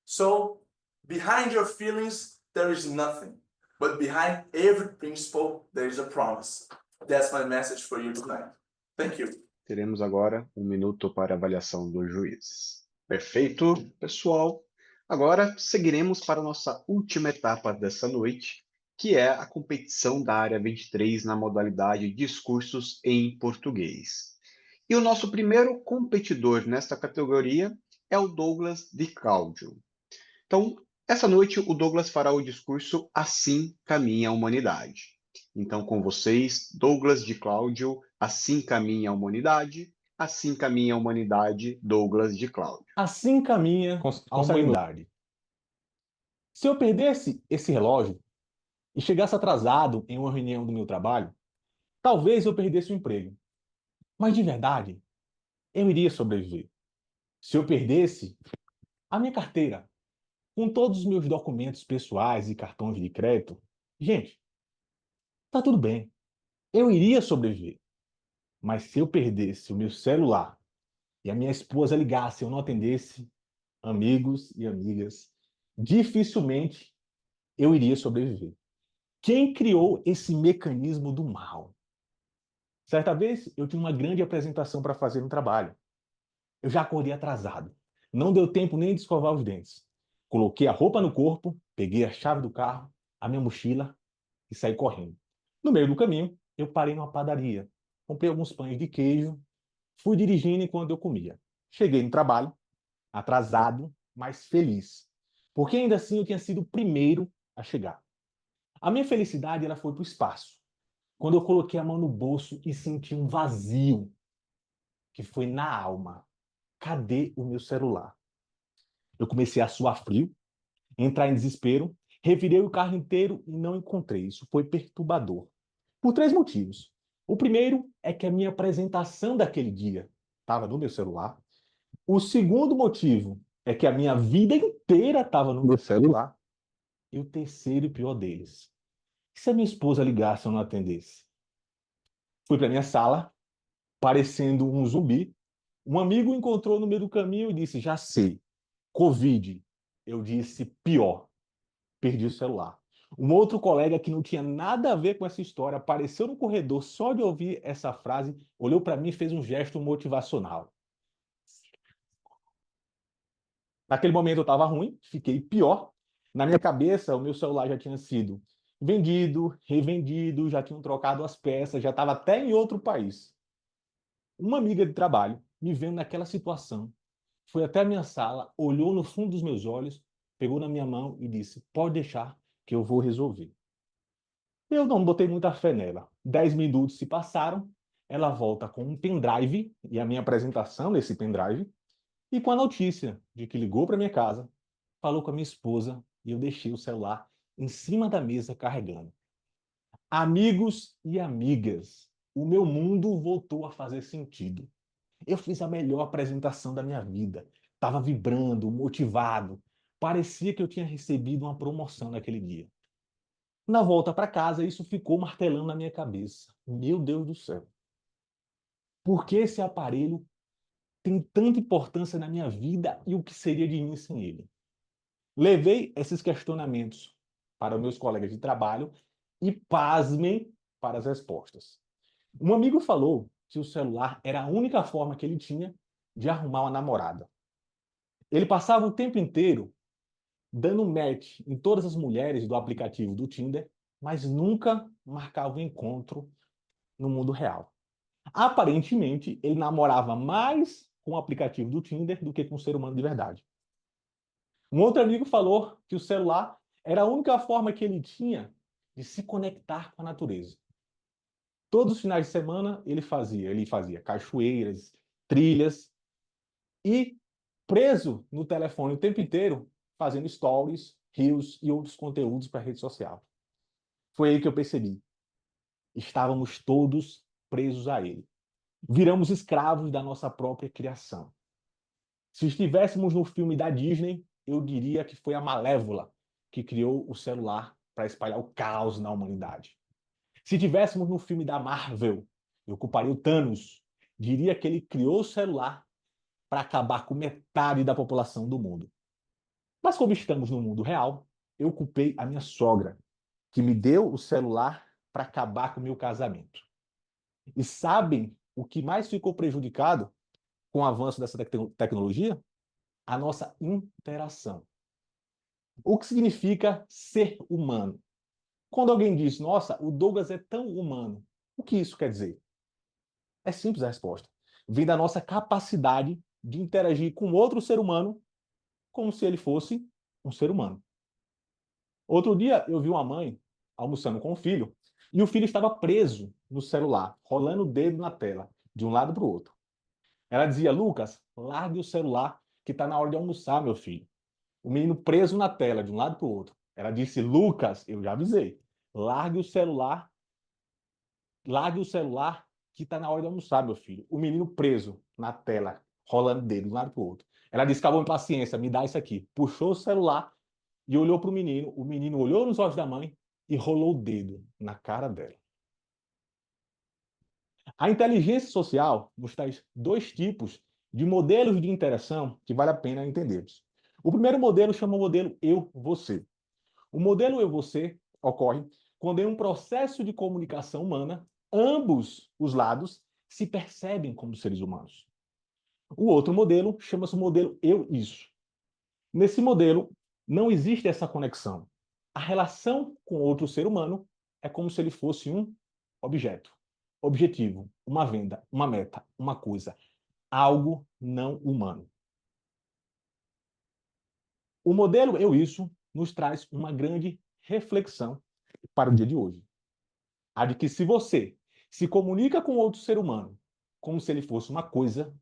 So, behind your feelings, there is nothing. But behind every principle, there is a promise. That's my message for you tonight. Thank you. Teremos agora 1 minuto para avaliação dos juízes. Perfeito, pessoal. Agora seguiremos para a nossa última etapa dessa noite, que é a competição da área 23 na modalidade discursos em português. E o nosso primeiro competidor nesta categoria é o Douglas de Cláudio. Então, essa noite o Douglas fará o discurso Assim Caminha a Humanidade. Então, com vocês, Douglas de Cláudio, Assim Caminha a Humanidade, Assim Caminha a Humanidade, Douglas de Cláudio. Assim caminha a humanidade. Se eu perdesse esse relógio e chegasse atrasado em uma reunião do meu trabalho, talvez eu perdesse o emprego. Mas de verdade, eu iria sobreviver. Se eu perdesse a minha carteira, com todos os meus documentos pessoais e cartões de crédito, gente, tá tudo bem. Eu iria sobreviver. Mas se eu perdesse o meu celular e a minha esposa ligasse e eu não atendesse, amigos e amigas, dificilmente eu iria sobreviver. Quem criou esse mecanismo do mal? Certa vez eu tinha uma grande apresentação para fazer no trabalho. Eu já acordei atrasado. Não deu tempo nem de escovar os dentes. Coloquei a roupa no corpo, peguei a chave do carro, a minha mochila e saí correndo. No meio do caminho, eu parei numa padaria. Comprei alguns pães de queijo, fui dirigindo enquanto eu comia. Cheguei no trabalho, atrasado, mas feliz. Porque ainda assim eu tinha sido o primeiro a chegar. A minha felicidade ela foi para o espaço. Quando eu coloquei a mão no bolso e senti um vazio, que foi na alma. Cadê o meu celular? Eu comecei a suar frio, entrar em desespero, revirei o carro inteiro e não encontrei. Isso foi perturbador. Por 3 motivos. O primeiro é que a minha apresentação daquele dia estava no meu celular. O segundo motivo é que a minha vida inteira estava no meu celular. E o terceiro e pior deles. E se a minha esposa ligasse e eu não atendesse? Fui para minha sala, parecendo um zumbi. Um amigo encontrou no meio do caminho e disse, já sei, Covid. Eu disse, pior, perdi o celular. Um outro colega que não tinha nada a ver com essa história apareceu no corredor só de ouvir essa frase, olhou para mim e fez um gesto motivacional. Naquele momento eu estava ruim, fiquei pior. Na minha cabeça, o meu celular já tinha sido vendido, revendido, já tinham trocado as peças, já estava até em outro país. Uma amiga de trabalho, me vendo naquela situação, foi até a minha sala, olhou no fundo dos meus olhos, pegou na minha mão e disse, pode deixar que eu vou resolver. Eu não botei muita fé nela. 10 minutos se passaram, ela volta com um pendrive e a minha apresentação nesse pendrive e com a notícia de que ligou para minha casa, falou com a minha esposa e eu deixei o celular em cima da mesa carregando. Amigos e amigas, o meu mundo voltou a fazer sentido. Eu fiz a melhor apresentação da minha vida. Estava vibrando, motivado. Parecia que eu tinha recebido uma promoção naquele dia. Na volta para casa, isso ficou martelando na minha cabeça. Meu Deus do céu. Por que esse aparelho tem tanta importância na minha vida e o que seria de mim sem ele? Levei esses questionamentos para meus colegas de trabalho e, pasmem, para as respostas. Um amigo falou que o celular era a única forma que ele tinha de arrumar uma namorada. Ele passava o tempo inteiro dando match em todas as mulheres do aplicativo do Tinder, mas nunca marcava um encontro no mundo real. Aparentemente, ele namorava mais com o aplicativo do Tinder do que com um ser humano de verdade. Um outro amigo falou que o celular era a única forma que ele tinha de se conectar com a natureza. Todos os finais de semana ele fazia cachoeiras, trilhas e preso no telefone o tempo inteiro, fazendo stories, reels e outros conteúdos para a rede social. Foi aí que eu percebi. Estávamos todos presos a ele. Viramos escravos da nossa própria criação. Se estivéssemos no filme da Disney, eu diria que foi a Malévola que criou o celular para espalhar o caos na humanidade. Se estivéssemos no filme da Marvel, eu culparia o Thanos. Diria que ele criou o celular para acabar com metade da população do mundo. Mas como estamos no mundo real, eu culpei a minha sogra, que me deu o celular para acabar com o meu casamento. E sabem o que mais ficou prejudicado com o avanço dessa tecnologia? A nossa interação. O que significa ser humano? Quando alguém diz, nossa, o Douglas é tão humano, o que isso quer dizer? É simples a resposta. Vem da nossa capacidade de interagir com outro ser humano como se ele fosse um ser humano. Outro dia eu vi uma mãe almoçando com o filho e o filho estava preso no celular, rolando o dedo na tela, de um lado para o outro. Ela dizia, Lucas, largue o celular que está na hora de almoçar, meu filho. O menino preso na tela, de um lado para o outro. Ela disse, Lucas, eu já avisei, largue o celular que está na hora de almoçar, meu filho. O menino preso na tela, rolando o dedo de um lado para o outro. Ela disse, acabou a paciência, me dá isso aqui. Puxou o celular e olhou para o menino olhou nos olhos da mãe e rolou o dedo na cara dela. A inteligência social nos traz dois tipos de modelos de interação que vale a pena entendermos. O primeiro modelo chama o modelo eu-você. O modelo eu-você ocorre quando em um processo de comunicação humana, ambos os lados se percebem como seres humanos. O outro modelo chama-se o modelo eu-isso. Nesse modelo, não existe essa conexão. A relação com outro ser humano é como se ele fosse um objeto, objetivo, uma venda, uma meta, uma coisa, algo não humano. O modelo eu-isso nos traz uma grande reflexão para o dia de hoje. A de que se você se comunica com outro ser humano como se ele fosse uma coisa,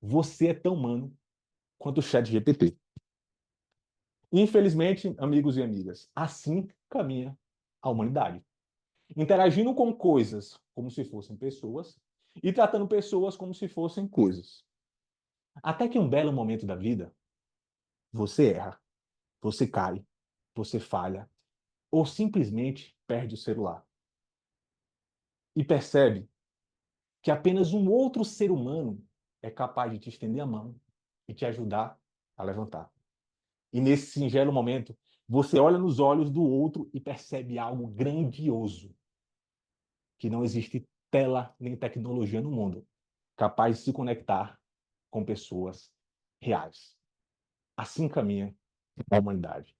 você é tão humano quanto o ChatGPT. Infelizmente, amigos e amigas, assim caminha a humanidade. Interagindo com coisas como se fossem pessoas e tratando pessoas como se fossem coisas. Até que um belo momento da vida, você erra, você cai, você falha ou simplesmente perde o celular. E percebe que apenas um outro ser humano é capaz de te estender a mão e te ajudar a levantar. E nesse singelo momento, você olha nos olhos do outro e percebe algo grandioso. Que não existe tela nem tecnologia no mundo capaz de se conectar com pessoas reais. Assim caminha a humanidade.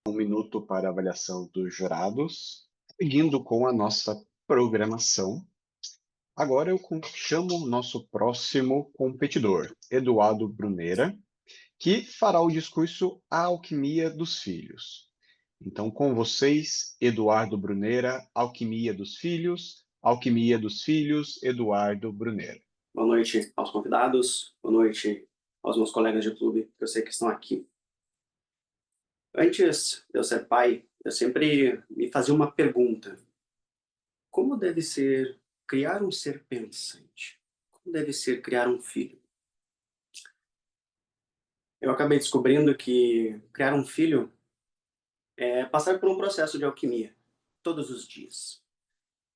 Um minuto para a avaliação dos jurados, seguindo com a nossa programação. Agora eu chamo o nosso próximo competidor, Eduardo Brunera, que fará o discurso A Alquimia dos Filhos. Então, com vocês, Eduardo Brunera, Alquimia dos Filhos, Eduardo Brunera. Boa noite aos convidados, boa noite aos meus colegas de clube, que eu sei que estão aqui. Antes de eu ser pai, eu sempre me fazia uma pergunta. Como deve ser criar um ser pensante? Como deve ser criar um filho? Eu acabei descobrindo que criar um filho é passar por um processo de alquimia, todos os dias.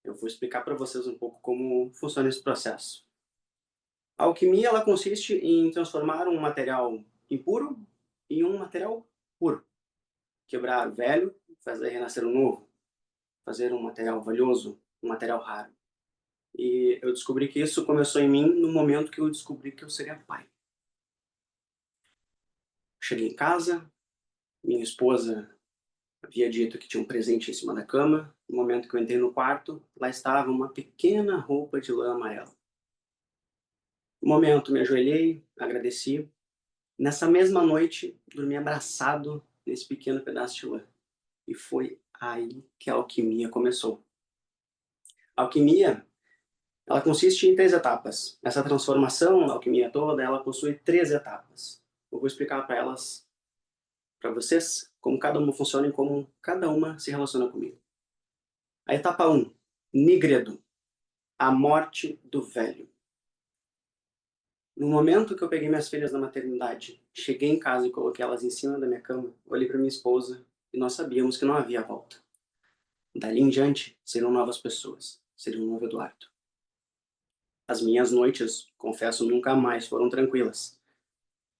Eu vou explicar para vocês um pouco como funciona esse processo. A alquimia ela consiste em transformar um material impuro em um material puro. Quebrar o velho, fazer renascer o novo. Fazer um material valioso, um material raro. E eu descobri que isso começou em mim no momento que eu descobri que eu seria pai. Cheguei em casa, minha esposa havia dito que tinha um presente em cima da cama. No momento que eu entrei no quarto, lá estava uma pequena roupa de lã amarela. No momento, me ajoelhei, agradeci. Nessa mesma noite, dormi abraçado nesse pequeno pedaço de lã. E foi aí que a alquimia começou. A alquimia, ela consiste em 3 etapas. Essa transformação, a alquimia toda, ela possui 3 etapas. Eu vou explicar para vocês como cada uma funciona e como cada uma se relaciona comigo. A etapa 1, Nigredo, a morte do velho. No momento que eu peguei minhas filhas na maternidade, cheguei em casa e coloquei elas em cima da minha cama, olhei para minha esposa e nós sabíamos que não havia volta. Dali em diante, seriam novas pessoas, seria um novo Eduardo. As minhas noites, confesso, nunca mais foram tranquilas.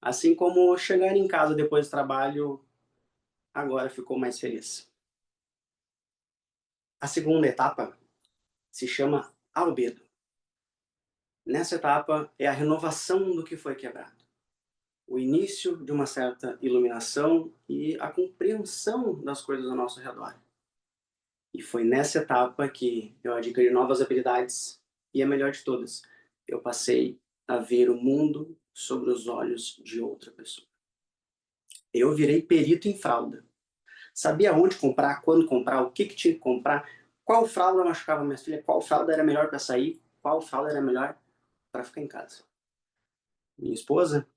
Assim como chegar em casa depois do trabalho, agora ficou mais feliz. A segunda etapa se chama albedo. Nessa etapa é a renovação do que foi quebrado. O início de uma certa iluminação e a compreensão das coisas ao nosso redor. E foi nessa etapa que eu adquiri novas habilidades e a melhor de todas, eu passei a ver o mundo sobre os olhos de outra pessoa. Eu virei perito em fralda. Sabia onde comprar, quando comprar, o que tinha que comprar, qual fralda machucava minhas filhas, qual fralda era melhor para sair, qual fralda era melhor para ficar em casa. Minha esposa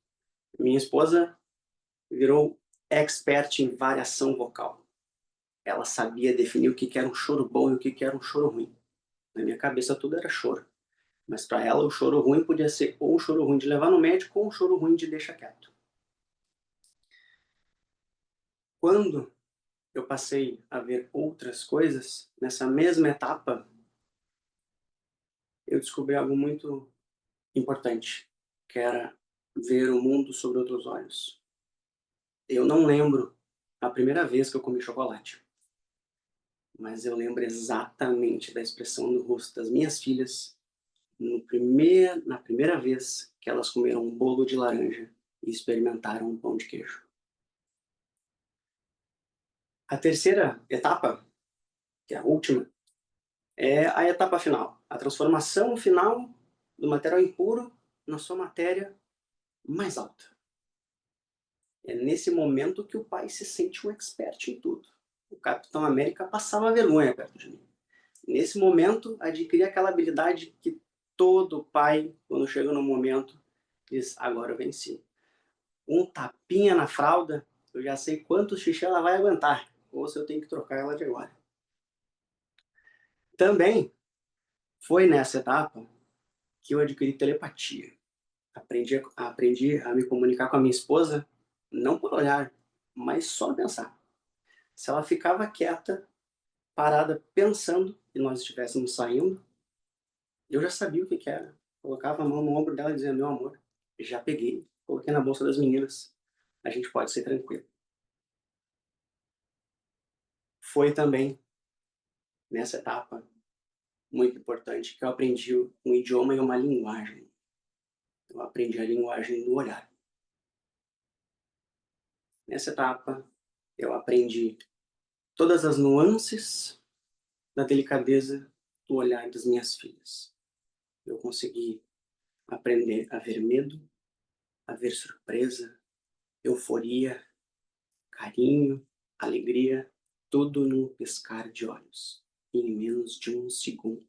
virou expert em variação vocal. Ela sabia definir o que era um choro bom e o que era um choro ruim. Na minha cabeça tudo era choro. Mas para ela o choro ruim podia ser ou um choro ruim de levar no médico ou um choro ruim de deixar quieto. Quando eu passei a ver outras coisas, nessa mesma etapa, eu descobri algo muito importante, que era ver o mundo sobre outros olhos. Eu não lembro a primeira vez que eu comi chocolate, mas eu lembro exatamente da expressão no rosto das minhas filhas na primeira vez que elas comeram um bolo de laranja e experimentaram um pão de queijo. A terceira etapa, que é a última, é a etapa final, a transformação final do material impuro na sua matéria mais alta. É nesse momento que o pai se sente um expert em tudo. O Capitão América passava vergonha perto de mim. Nesse momento, adquiri aquela habilidade que todo pai, quando chega no momento, diz, agora eu venci. Um tapinha na fralda, eu já sei quantos xixi ela vai aguentar, ou se eu tenho que trocar ela de agora. Também foi nessa etapa que eu adquiri telepatia. Aprendi a me comunicar com a minha esposa, não por olhar, mas só pensar. Se ela ficava quieta, parada, pensando, e nós estivéssemos saindo, eu já sabia o que era. Colocava a mão no ombro dela e dizia, meu amor, já peguei, coloquei na bolsa das meninas, a gente pode ser tranquilo. Foi também nessa etapa muito importante que eu aprendi um idioma e uma linguagem. Eu aprendi a linguagem do olhar. Nessa etapa, eu aprendi todas as nuances da delicadeza do olhar das minhas filhas. Eu consegui aprender a ver medo, a ver surpresa, euforia, carinho, alegria, tudo num piscar de olhos, em menos de um segundo.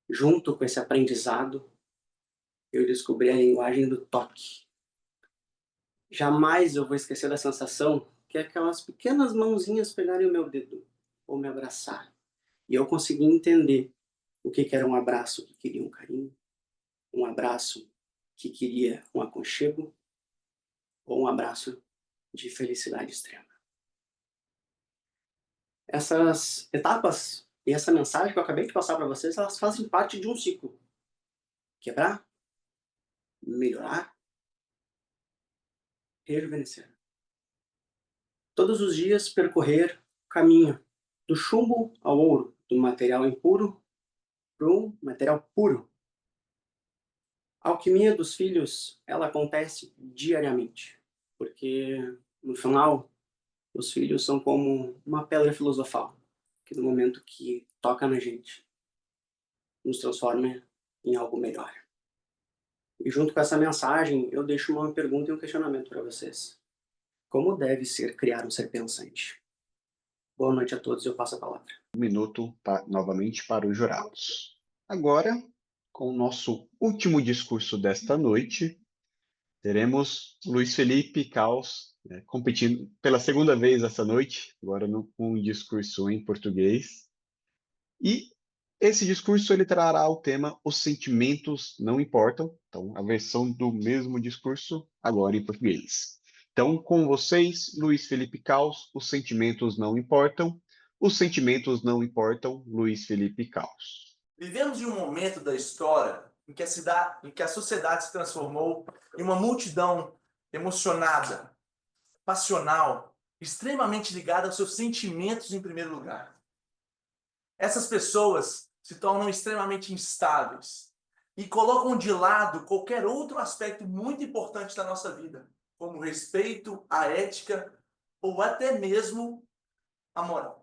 Junto com esse aprendizado, eu descobri a linguagem do toque. Jamais eu vou esquecer da sensação que aquelas pequenas mãozinhas pegarem o meu dedo ou me abraçar. E eu consegui entender o que era um abraço que queria um carinho, um abraço que queria um aconchego ou um abraço de felicidade extrema. Essas etapas e essa mensagem que eu acabei de passar para vocês, elas fazem parte de um ciclo. Quebrar, melhorar, rejuvenescer. Todos os dias percorrer o caminho do chumbo ao ouro, do material impuro para um material puro. A alquimia dos filhos, ela acontece diariamente, porque no final, os filhos são como uma pedra filosofal, que no momento que toca na gente, nos transforma em algo melhor. E junto com essa mensagem, eu deixo uma pergunta e um questionamento para vocês. Como deve ser criar um ser pensante? Boa noite a todos, eu passo a palavra. Um minuto novamente para os jurados. Agora, com o nosso último discurso desta noite, teremos Luiz Felipe Caos competindo pela segunda vez essa noite, agora com um discurso em português. E esse discurso ele trará o tema Os Sentimentos Não Importam, então a versão do mesmo discurso, agora em português. Então, com vocês, Luiz Felipe Caos, Os Sentimentos Não Importam. Os sentimentos não importam, Luiz Felipe Caos. Vivemos em um momento da história em que a sociedade se transformou em uma multidão emocionada, passional, extremamente ligada aos seus sentimentos em primeiro lugar. Essas pessoas se tornam extremamente instáveis e colocam de lado qualquer outro aspecto muito importante da nossa vida, como o respeito, a ética ou até mesmo a moral.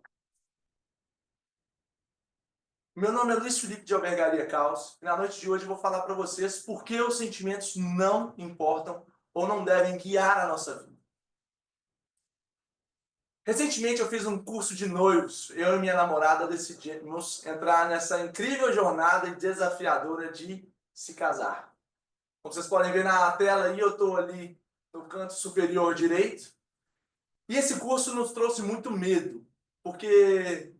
Meu nome é Luiz Felipe de Albergaria Caos e na noite de hoje eu vou falar para vocês por que os sentimentos não importam ou não devem guiar a nossa vida. Recentemente eu fiz um curso de noivos. Eu e minha namorada decidimos entrar nessa incrível jornada e desafiadora de se casar. Como vocês podem ver na tela aí, eu estou ali no canto superior direito. E esse curso nos trouxe muito medo, porque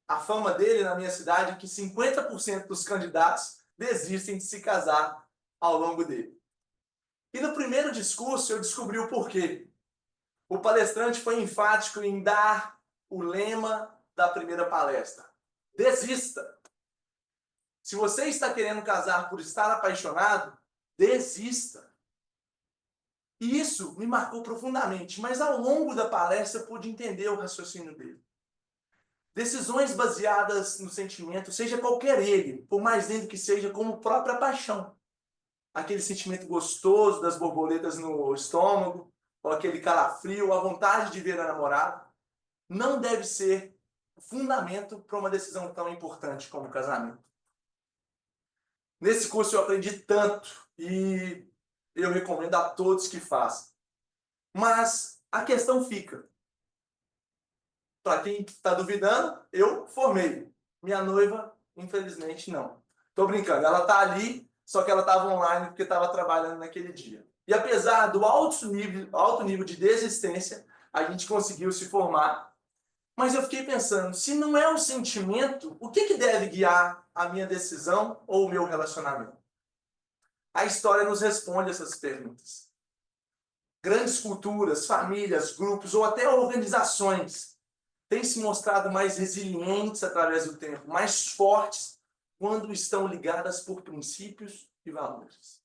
a fama dele na minha cidade é que 50% dos candidatos desistem de se casar ao longo dele. E no primeiro discurso eu descobri o porquê. O palestrante foi enfático em dar o lema da primeira palestra. Desista. Se você está querendo casar por estar apaixonado, desista. E isso me marcou profundamente, mas ao longo da palestra eu pude entender o raciocínio dele. Decisões baseadas no sentimento, seja qualquer ele, por mais lindo que seja, como própria paixão. Aquele sentimento gostoso das borboletas no estômago, ou aquele calafrio, a vontade de ver a namorada, não deve ser o fundamento para uma decisão tão importante como o casamento. Nesse curso eu aprendi tanto e eu recomendo a todos que façam. Mas a questão fica. Para quem está duvidando, eu formei. Minha noiva, infelizmente, não. Estou brincando, ela está ali, só que ela estava online porque estava trabalhando naquele dia. E apesar do alto nível de desistência, a gente conseguiu se formar. Mas eu fiquei pensando, se não é um sentimento, o que deve guiar a minha decisão ou o meu relacionamento? A história nos responde essas perguntas. Grandes culturas, famílias, grupos ou até organizações têm se mostrado mais resilientes através do tempo, mais fortes quando estão ligadas por princípios e valores.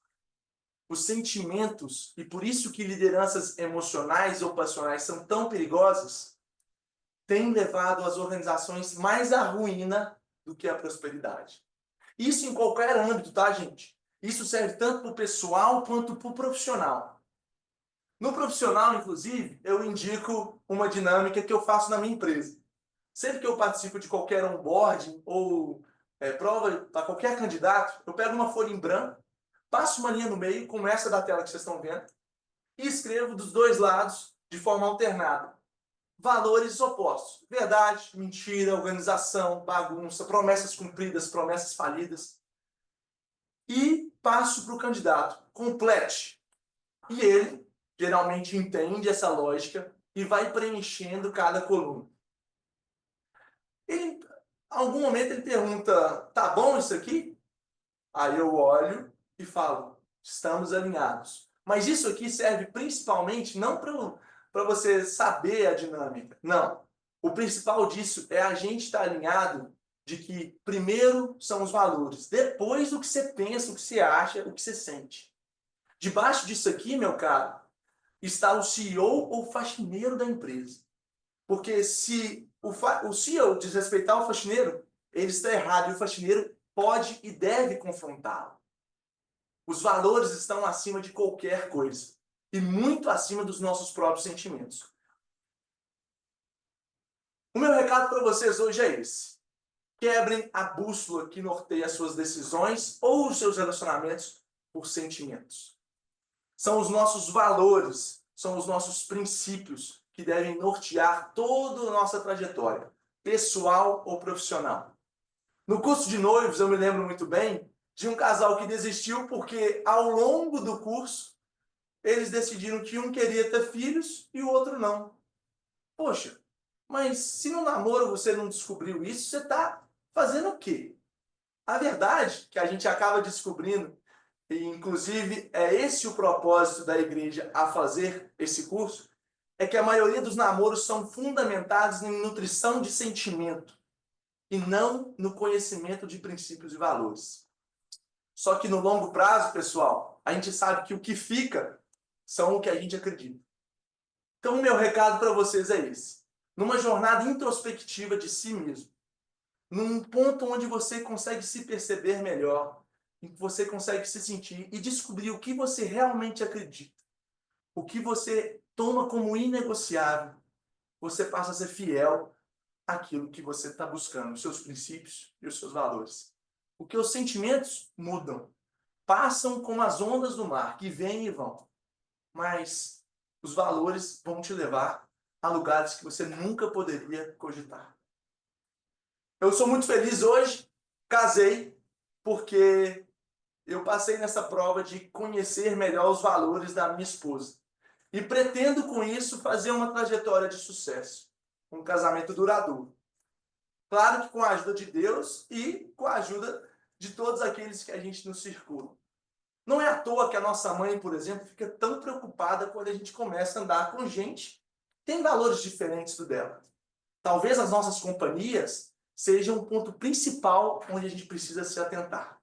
Os sentimentos, e por isso que lideranças emocionais ou passionais são tão perigosas, têm levado as organizações mais à ruína do que à prosperidade. Isso em qualquer âmbito, tá, gente? Isso serve tanto para o pessoal quanto para o profissional. No profissional, inclusive, eu indico uma dinâmica que eu faço na minha empresa. Sempre que eu participo de qualquer onboarding ou prova para qualquer candidato, eu pego uma folha em branco, passo uma linha no meio, como essa da tela que vocês estão vendo, e escrevo dos dois lados, de forma alternada, valores opostos. Verdade, mentira, organização, bagunça, promessas cumpridas, promessas falidas. E passo para o candidato. Complete. E ele geralmente entende essa lógica e vai preenchendo cada coluna. Em algum momento ele pergunta, tá bom isso aqui? Aí eu olho e falo, estamos alinhados. Mas isso aqui serve principalmente não para você saber a dinâmica. Não. O principal disso é a gente estar alinhado de que primeiro são os valores, depois o que você pensa, o que você acha, o que você sente. Debaixo disso aqui, meu caro, está o CEO ou faxineiro da empresa. Porque se o CEO desrespeitar o faxineiro, ele está errado e o faxineiro pode e deve confrontá-lo. Os valores estão acima de qualquer coisa e muito acima dos nossos próprios sentimentos. O meu recado para vocês hoje é esse. Quebrem a bússola que norteia as suas decisões ou os seus relacionamentos por sentimentos. São os nossos valores, são os nossos princípios que devem nortear toda a nossa trajetória, pessoal ou profissional. No curso de noivos, eu me lembro muito bem de um casal que desistiu porque, ao longo do curso, eles decidiram que um queria ter filhos e o outro não. Poxa, mas se no namoro você não descobriu isso, você está fazendo o quê? A verdade que a gente acaba descobrindo, e inclusive é esse o propósito da igreja a fazer esse curso, é que a maioria dos namoros são fundamentados em nutrição de sentimento e não no conhecimento de princípios e valores. Só que no longo prazo, pessoal, a gente sabe que o que fica são o que a gente acredita. Então, o meu recado para vocês é esse. Numa jornada introspectiva de si mesmo, num ponto onde você consegue se perceber melhor, em que você consegue se sentir e descobrir o que você realmente acredita, o que você toma como inegociável, você passa a ser fiel àquilo que você está buscando, os seus princípios e os seus valores. Porque os sentimentos mudam, passam como as ondas do mar, que vêm e vão. Mas os valores vão te levar a lugares que você nunca poderia cogitar. Eu sou muito feliz hoje, casei, porque eu passei nessa prova de conhecer melhor os valores da minha esposa. E pretendo, com isso, fazer uma trajetória de sucesso, um casamento duradouro. Claro que com a ajuda de Deus e com a ajuda de todos aqueles que a gente nos circula. Não é à toa que a nossa mãe, por exemplo, fica tão preocupada quando a gente começa a andar com gente que tem valores diferentes do dela. Talvez as nossas companhias sejam um ponto principal onde a gente precisa se atentar.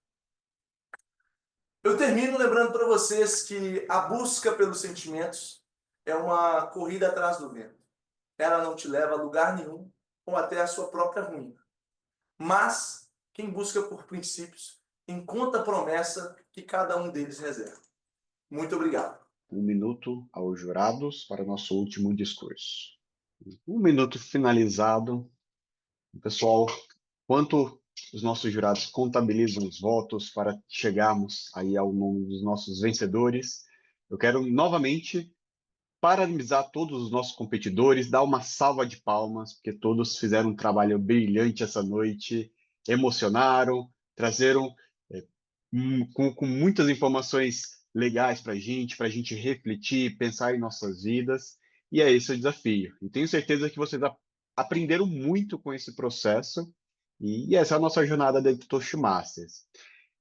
Eu termino lembrando para vocês que a busca pelos sentimentos é uma corrida atrás do vento. Ela não te leva a lugar nenhum ou até a sua própria ruína. Mas quem busca por princípios encontra a promessa que cada um deles reserva. Muito obrigado. 1 minuto aos jurados para o nosso último discurso. 1 minuto finalizado. Pessoal, enquanto os nossos jurados contabilizam os votos para chegarmos aí ao nome dos nossos vencedores, eu quero novamente parabenizar todos os nossos competidores, dar uma salva de palmas, porque todos fizeram um trabalho brilhante essa noite, emocionaram, trazeram com muitas informações legais para a gente refletir, pensar em nossas vidas, e é esse o desafio. E tenho certeza que vocês aprenderam muito com esse processo, e essa é a nossa jornada dentro do Toastmasters.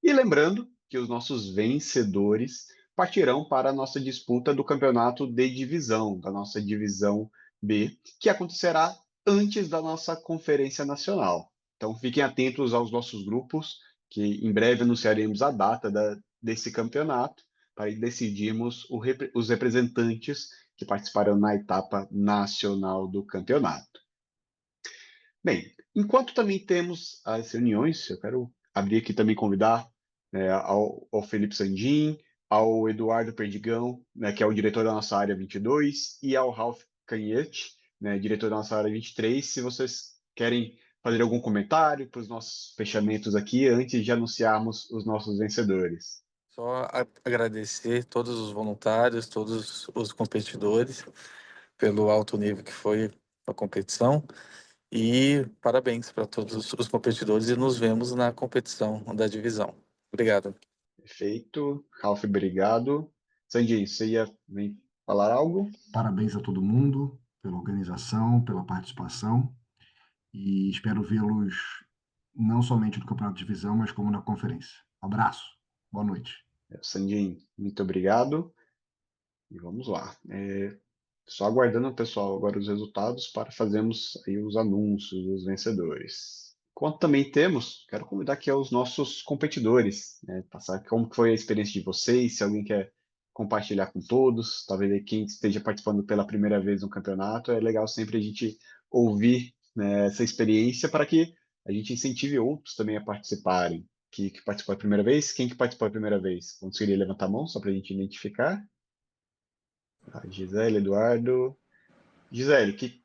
E lembrando que os nossos vencedores partirão para a nossa disputa do campeonato de divisão, da nossa divisão B, que acontecerá antes da nossa conferência nacional. Então fiquem atentos aos nossos grupos, que em breve anunciaremos a data desse campeonato, para decidirmos os representantes que participarão na etapa nacional do campeonato. Bem, enquanto também temos as reuniões, eu quero abrir aqui também convidar ao Felipe Sandin, ao Eduardo Perdigão, que é o diretor da nossa área 22, e ao Ralph Canhete, diretor da nossa área 23, se vocês querem fazer algum comentário para os nossos fechamentos aqui, antes de anunciarmos os nossos vencedores. Só agradecer todos os voluntários, todos os competidores, pelo alto nível que foi a competição, e parabéns para todos os competidores, e nos vemos na competição da divisão. Obrigado. Perfeito. Ralph, obrigado. Sandin, você ia falar algo? Parabéns a todo mundo pela organização, pela participação, e espero vê-los não somente no campeonato de divisão, mas como na conferência. Abraço. Boa noite. Sandin, muito obrigado. E vamos lá. Só aguardando, pessoal, agora os resultados para fazermos aí os anúncios dos vencedores. Enquanto também temos, quero convidar aqui os nossos competidores, passar como foi a experiência de vocês, se alguém quer compartilhar com todos, talvez aí quem esteja participando pela primeira vez no campeonato, é legal sempre a gente ouvir essa experiência para que a gente incentive outros também a participarem. que participou a primeira vez? Quem que participou a primeira vez? Conseguiria levantar a mão só para a gente identificar? Gisele, Eduardo. Gisele,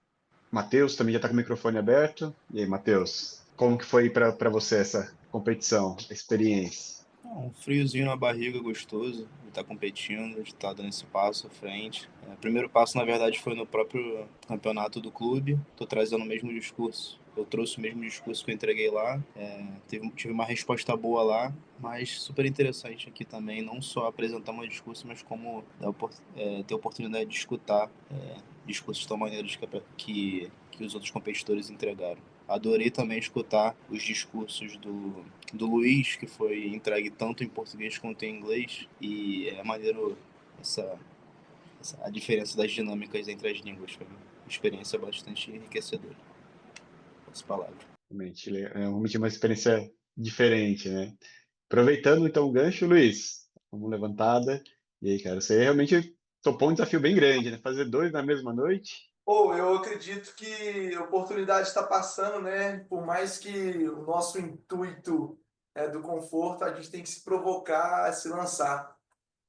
Matheus também já está com o microfone aberto. E aí, Matheus, como que foi para você essa competição, a experiência? Um friozinho na barriga gostoso de estar competindo, de estar dando esse passo à frente. O primeiro passo, na verdade, foi no próprio campeonato do clube. Estou trazendo o mesmo discurso. Eu trouxe o mesmo discurso que eu entreguei lá. Tive uma resposta boa lá, mas super interessante aqui também, não só apresentar meu discurso, mas como ter a oportunidade de escutar discursos tão maneiros que os outros competidores entregaram. Adorei também escutar os discursos do Luiz, que foi entregue tanto em português quanto em inglês, e é maneiro a diferença das dinâmicas entre as línguas. Foi uma experiência bastante enriquecedora. As palavras. Realmente uma experiência diferente, né? Aproveitando então o gancho, Luiz, vamos levantada. E aí, cara, você realmente topou um desafio bem grande, né? Fazer 2 na mesma noite. Eu acredito que a oportunidade está passando, né? Por mais que o nosso intuito é do conforto, a gente tem que se provocar a se lançar.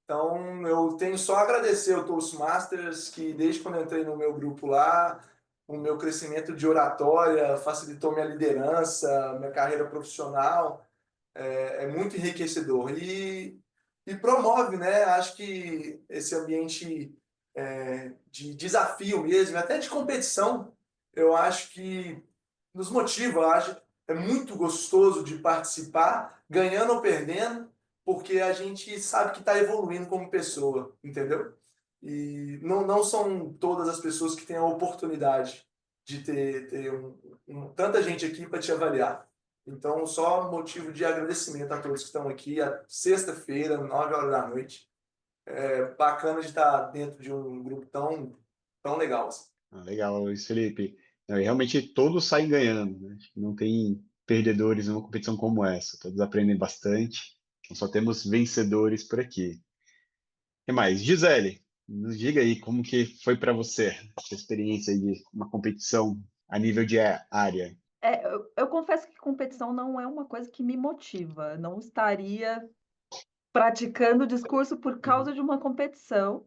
Então, eu tenho só a agradecer ao Toastmasters, que desde quando eu entrei no meu grupo lá, o meu crescimento de oratória facilitou minha liderança, minha carreira profissional, é muito enriquecedor. E promove, né? Acho que esse ambiente de desafio mesmo, até de competição, eu acho que nos motiva. Eu acho é muito gostoso de participar, ganhando ou perdendo, porque a gente sabe que está evoluindo como pessoa, entendeu? E não são todas as pessoas que têm a oportunidade de ter tanta gente aqui para te avaliar. Então, só motivo de agradecimento a todos que estão aqui. A sexta-feira, 9 horas da noite. É bacana de estar dentro de um grupo tão legal. Assim. Legal, Luiz Felipe. Não, e realmente todos saem ganhando, né? Acho que não tem perdedores numa competição como essa. Todos aprendem bastante. Então só temos vencedores por aqui. O que mais? Gisele, nos diga aí como que foi para você essa experiência aí de uma competição a nível de área. Eu confesso que competição não é uma coisa que me motiva. Não estaria praticando o discurso por causa de uma competição,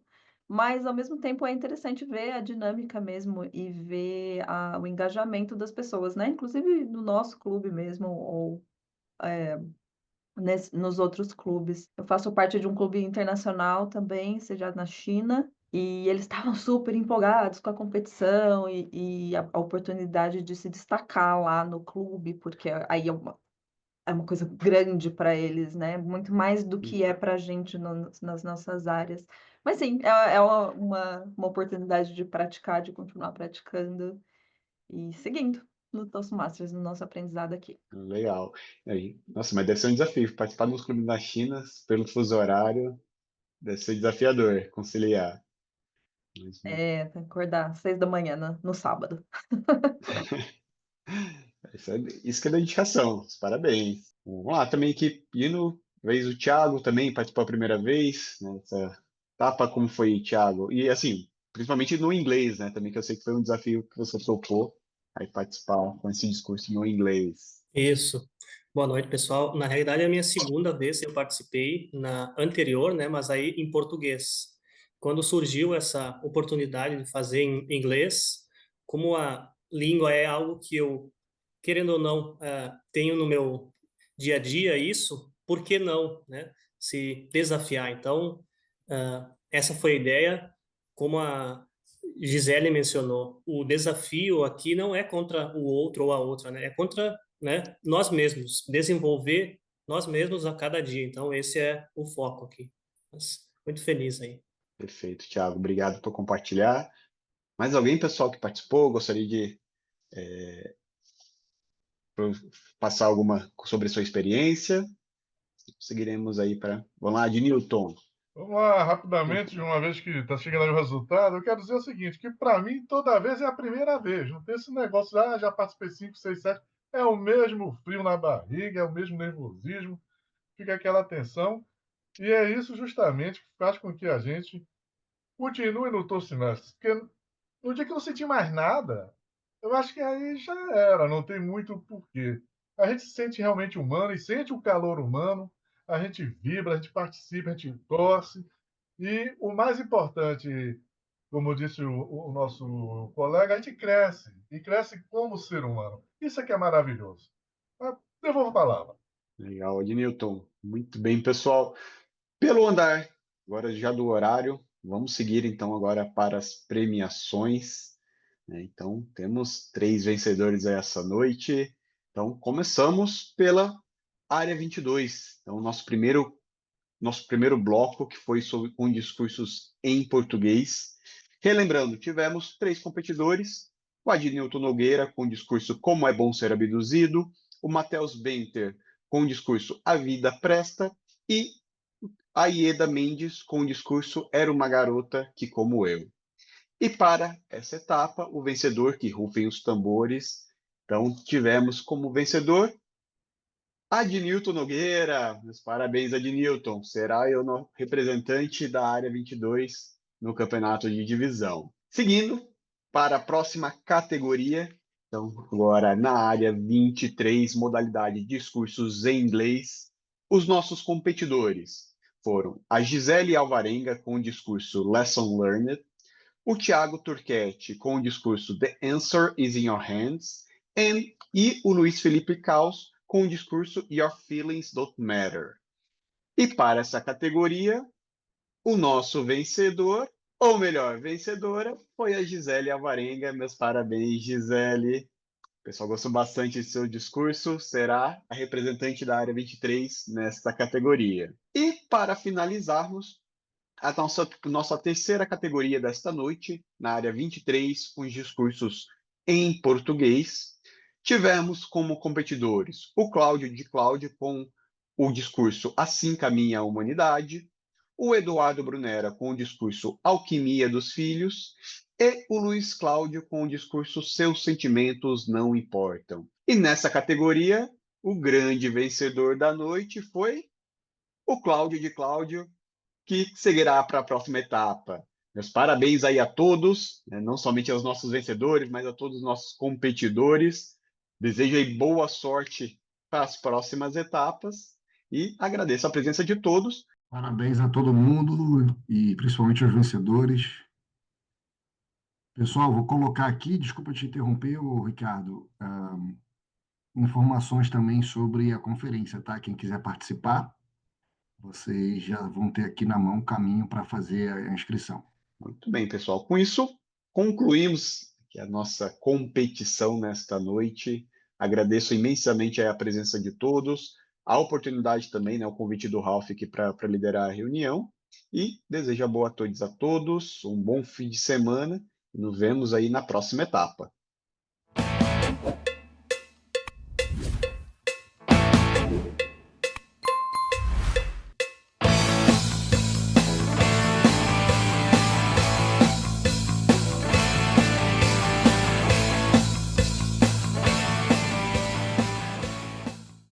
mas ao mesmo tempo é interessante ver a dinâmica mesmo e ver o engajamento das pessoas, né? Inclusive no nosso clube mesmo, ou nos outros clubes. Eu faço parte de um clube internacional também, sediado na China, e eles estavam super empolgados com a competição e a oportunidade de se destacar lá no clube, porque aí é uma coisa grande para eles, né? Muito mais do que é para a gente nas nossas áreas. Mas sim, é uma oportunidade de praticar, de continuar praticando e seguindo no Toastmasters, no nosso aprendizado aqui. Legal. Aí, nossa, mas deve ser um desafio. Participar dos clubes da China, pelo fuso horário, deve ser desafiador conciliar. Mas, Tem que acordar às 6 da manhã no sábado. isso que é dedicação. Parabéns. Vamos lá, também aqui, indo, vez o Thiago também participou a primeira vez, né, nessa etapa, como foi, Thiago? E assim, principalmente no inglês, né? Também que eu sei que foi um desafio que você topou, aí participar com esse discurso no inglês. Isso. Boa noite, pessoal. Na realidade, é a minha segunda vez que eu participei, na anterior, né, mas aí em português. Quando surgiu essa oportunidade de fazer em inglês, como a língua é algo que eu, querendo ou não, tenho no meu dia a dia isso, por que não, né, se desafiar? Então, essa foi a ideia. Como a Gisele mencionou, o desafio aqui não é contra o outro ou a outra, né, é contra, né, nós mesmos, desenvolver nós mesmos a cada dia. Então, esse é o foco aqui. Mas, muito feliz aí. Perfeito, Thiago. Obrigado por compartilhar. Mais alguém, pessoal, que participou, gostaria de passar alguma sobre sua experiência? Seguiremos aí para... Vamos lá, de Newton. Vamos lá, rapidamente, de uma vez que está chegando aí o resultado, eu quero dizer o seguinte, que para mim toda vez é a primeira vez, não tem esse negócio, já participei 5, 6, 7, é o mesmo frio na barriga, é o mesmo nervosismo, fica aquela tensão, e é isso justamente que faz com que a gente continue no Toastmasters, porque no dia que eu não senti mais nada, eu acho que aí já era, não tem muito porquê. a gente se sente realmente humano e sente o calor humano, a gente vibra, a gente participa, a gente torce. E o mais importante, como disse o nosso colega, a gente cresce, e cresce como ser humano. Isso é que é maravilhoso. Mas devolvo a palavra. Legal, Adnilton. Muito bem, pessoal. Pelo andar, agora já do horário, vamos seguir então agora para as premiações, né? Então, temos 3 vencedores essa noite. Então, começamos pela área 22. Então, nosso primeiro bloco, que foi com discursos em português. Relembrando, tivemos 3 competidores: o Adnilton Nogueira, com o discurso Como é Bom Ser Abduzido, o Matheus Benter, com o discurso A Vida Presta, e a Ieda Mendes, com o discurso Era uma Garota que Como Eu. E para essa etapa, o vencedor, que rufem os tambores. Então, tivemos como vencedor Adnilton Nogueira. Meus parabéns, Adnilton. Será o representante da área 22 no campeonato de divisão. Seguindo para a próxima categoria. Então, agora na área 23, modalidade discursos em inglês, os nossos competidores foram a Gisele Alvarenga com o discurso Lesson Learned, o Thiago Turquete com o discurso The Answer is in Your Hands, e o Luiz Felipe Caos com o discurso Your Feelings Don't Matter. E para essa categoria, o nosso vencedor, ou melhor, vencedora, foi a Gisele Alvarenga. Meus parabéns, Gisele. O pessoal gostou bastante de seu discurso, será a representante da área 23 nesta categoria. E para finalizarmos, a nossa terceira categoria desta noite, na área 23, com os discursos em português, tivemos como competidores o Cláudio de Cláudio com o discurso Assim Caminha a Humanidade, o Eduardo Brunera com o discurso Alquimia dos Filhos e o Luiz Cláudio com o discurso Seus Sentimentos Não Importam. E nessa categoria, o grande vencedor da noite foi o Cláudio de Cláudio, que seguirá para a próxima etapa. Meus parabéns aí a todos, né, não somente aos nossos vencedores, mas a todos os nossos competidores. Desejo aí boa sorte para as próximas etapas e agradeço a presença de todos. Parabéns a todo mundo e principalmente aos vencedores. Pessoal, vou colocar aqui, desculpa te interromper, Ricardo, informações também sobre a conferência, tá? Quem quiser participar, vocês já vão ter aqui na mão o caminho para fazer a inscrição. Muito bem, pessoal. Com isso, concluímos aqui a nossa competição nesta noite. Agradeço imensamente a presença de todos, a oportunidade também, né, o convite do Ralf aqui para liderar a reunião. E desejo boa noite a todos, um bom fim de semana. E nos vemos aí na próxima etapa.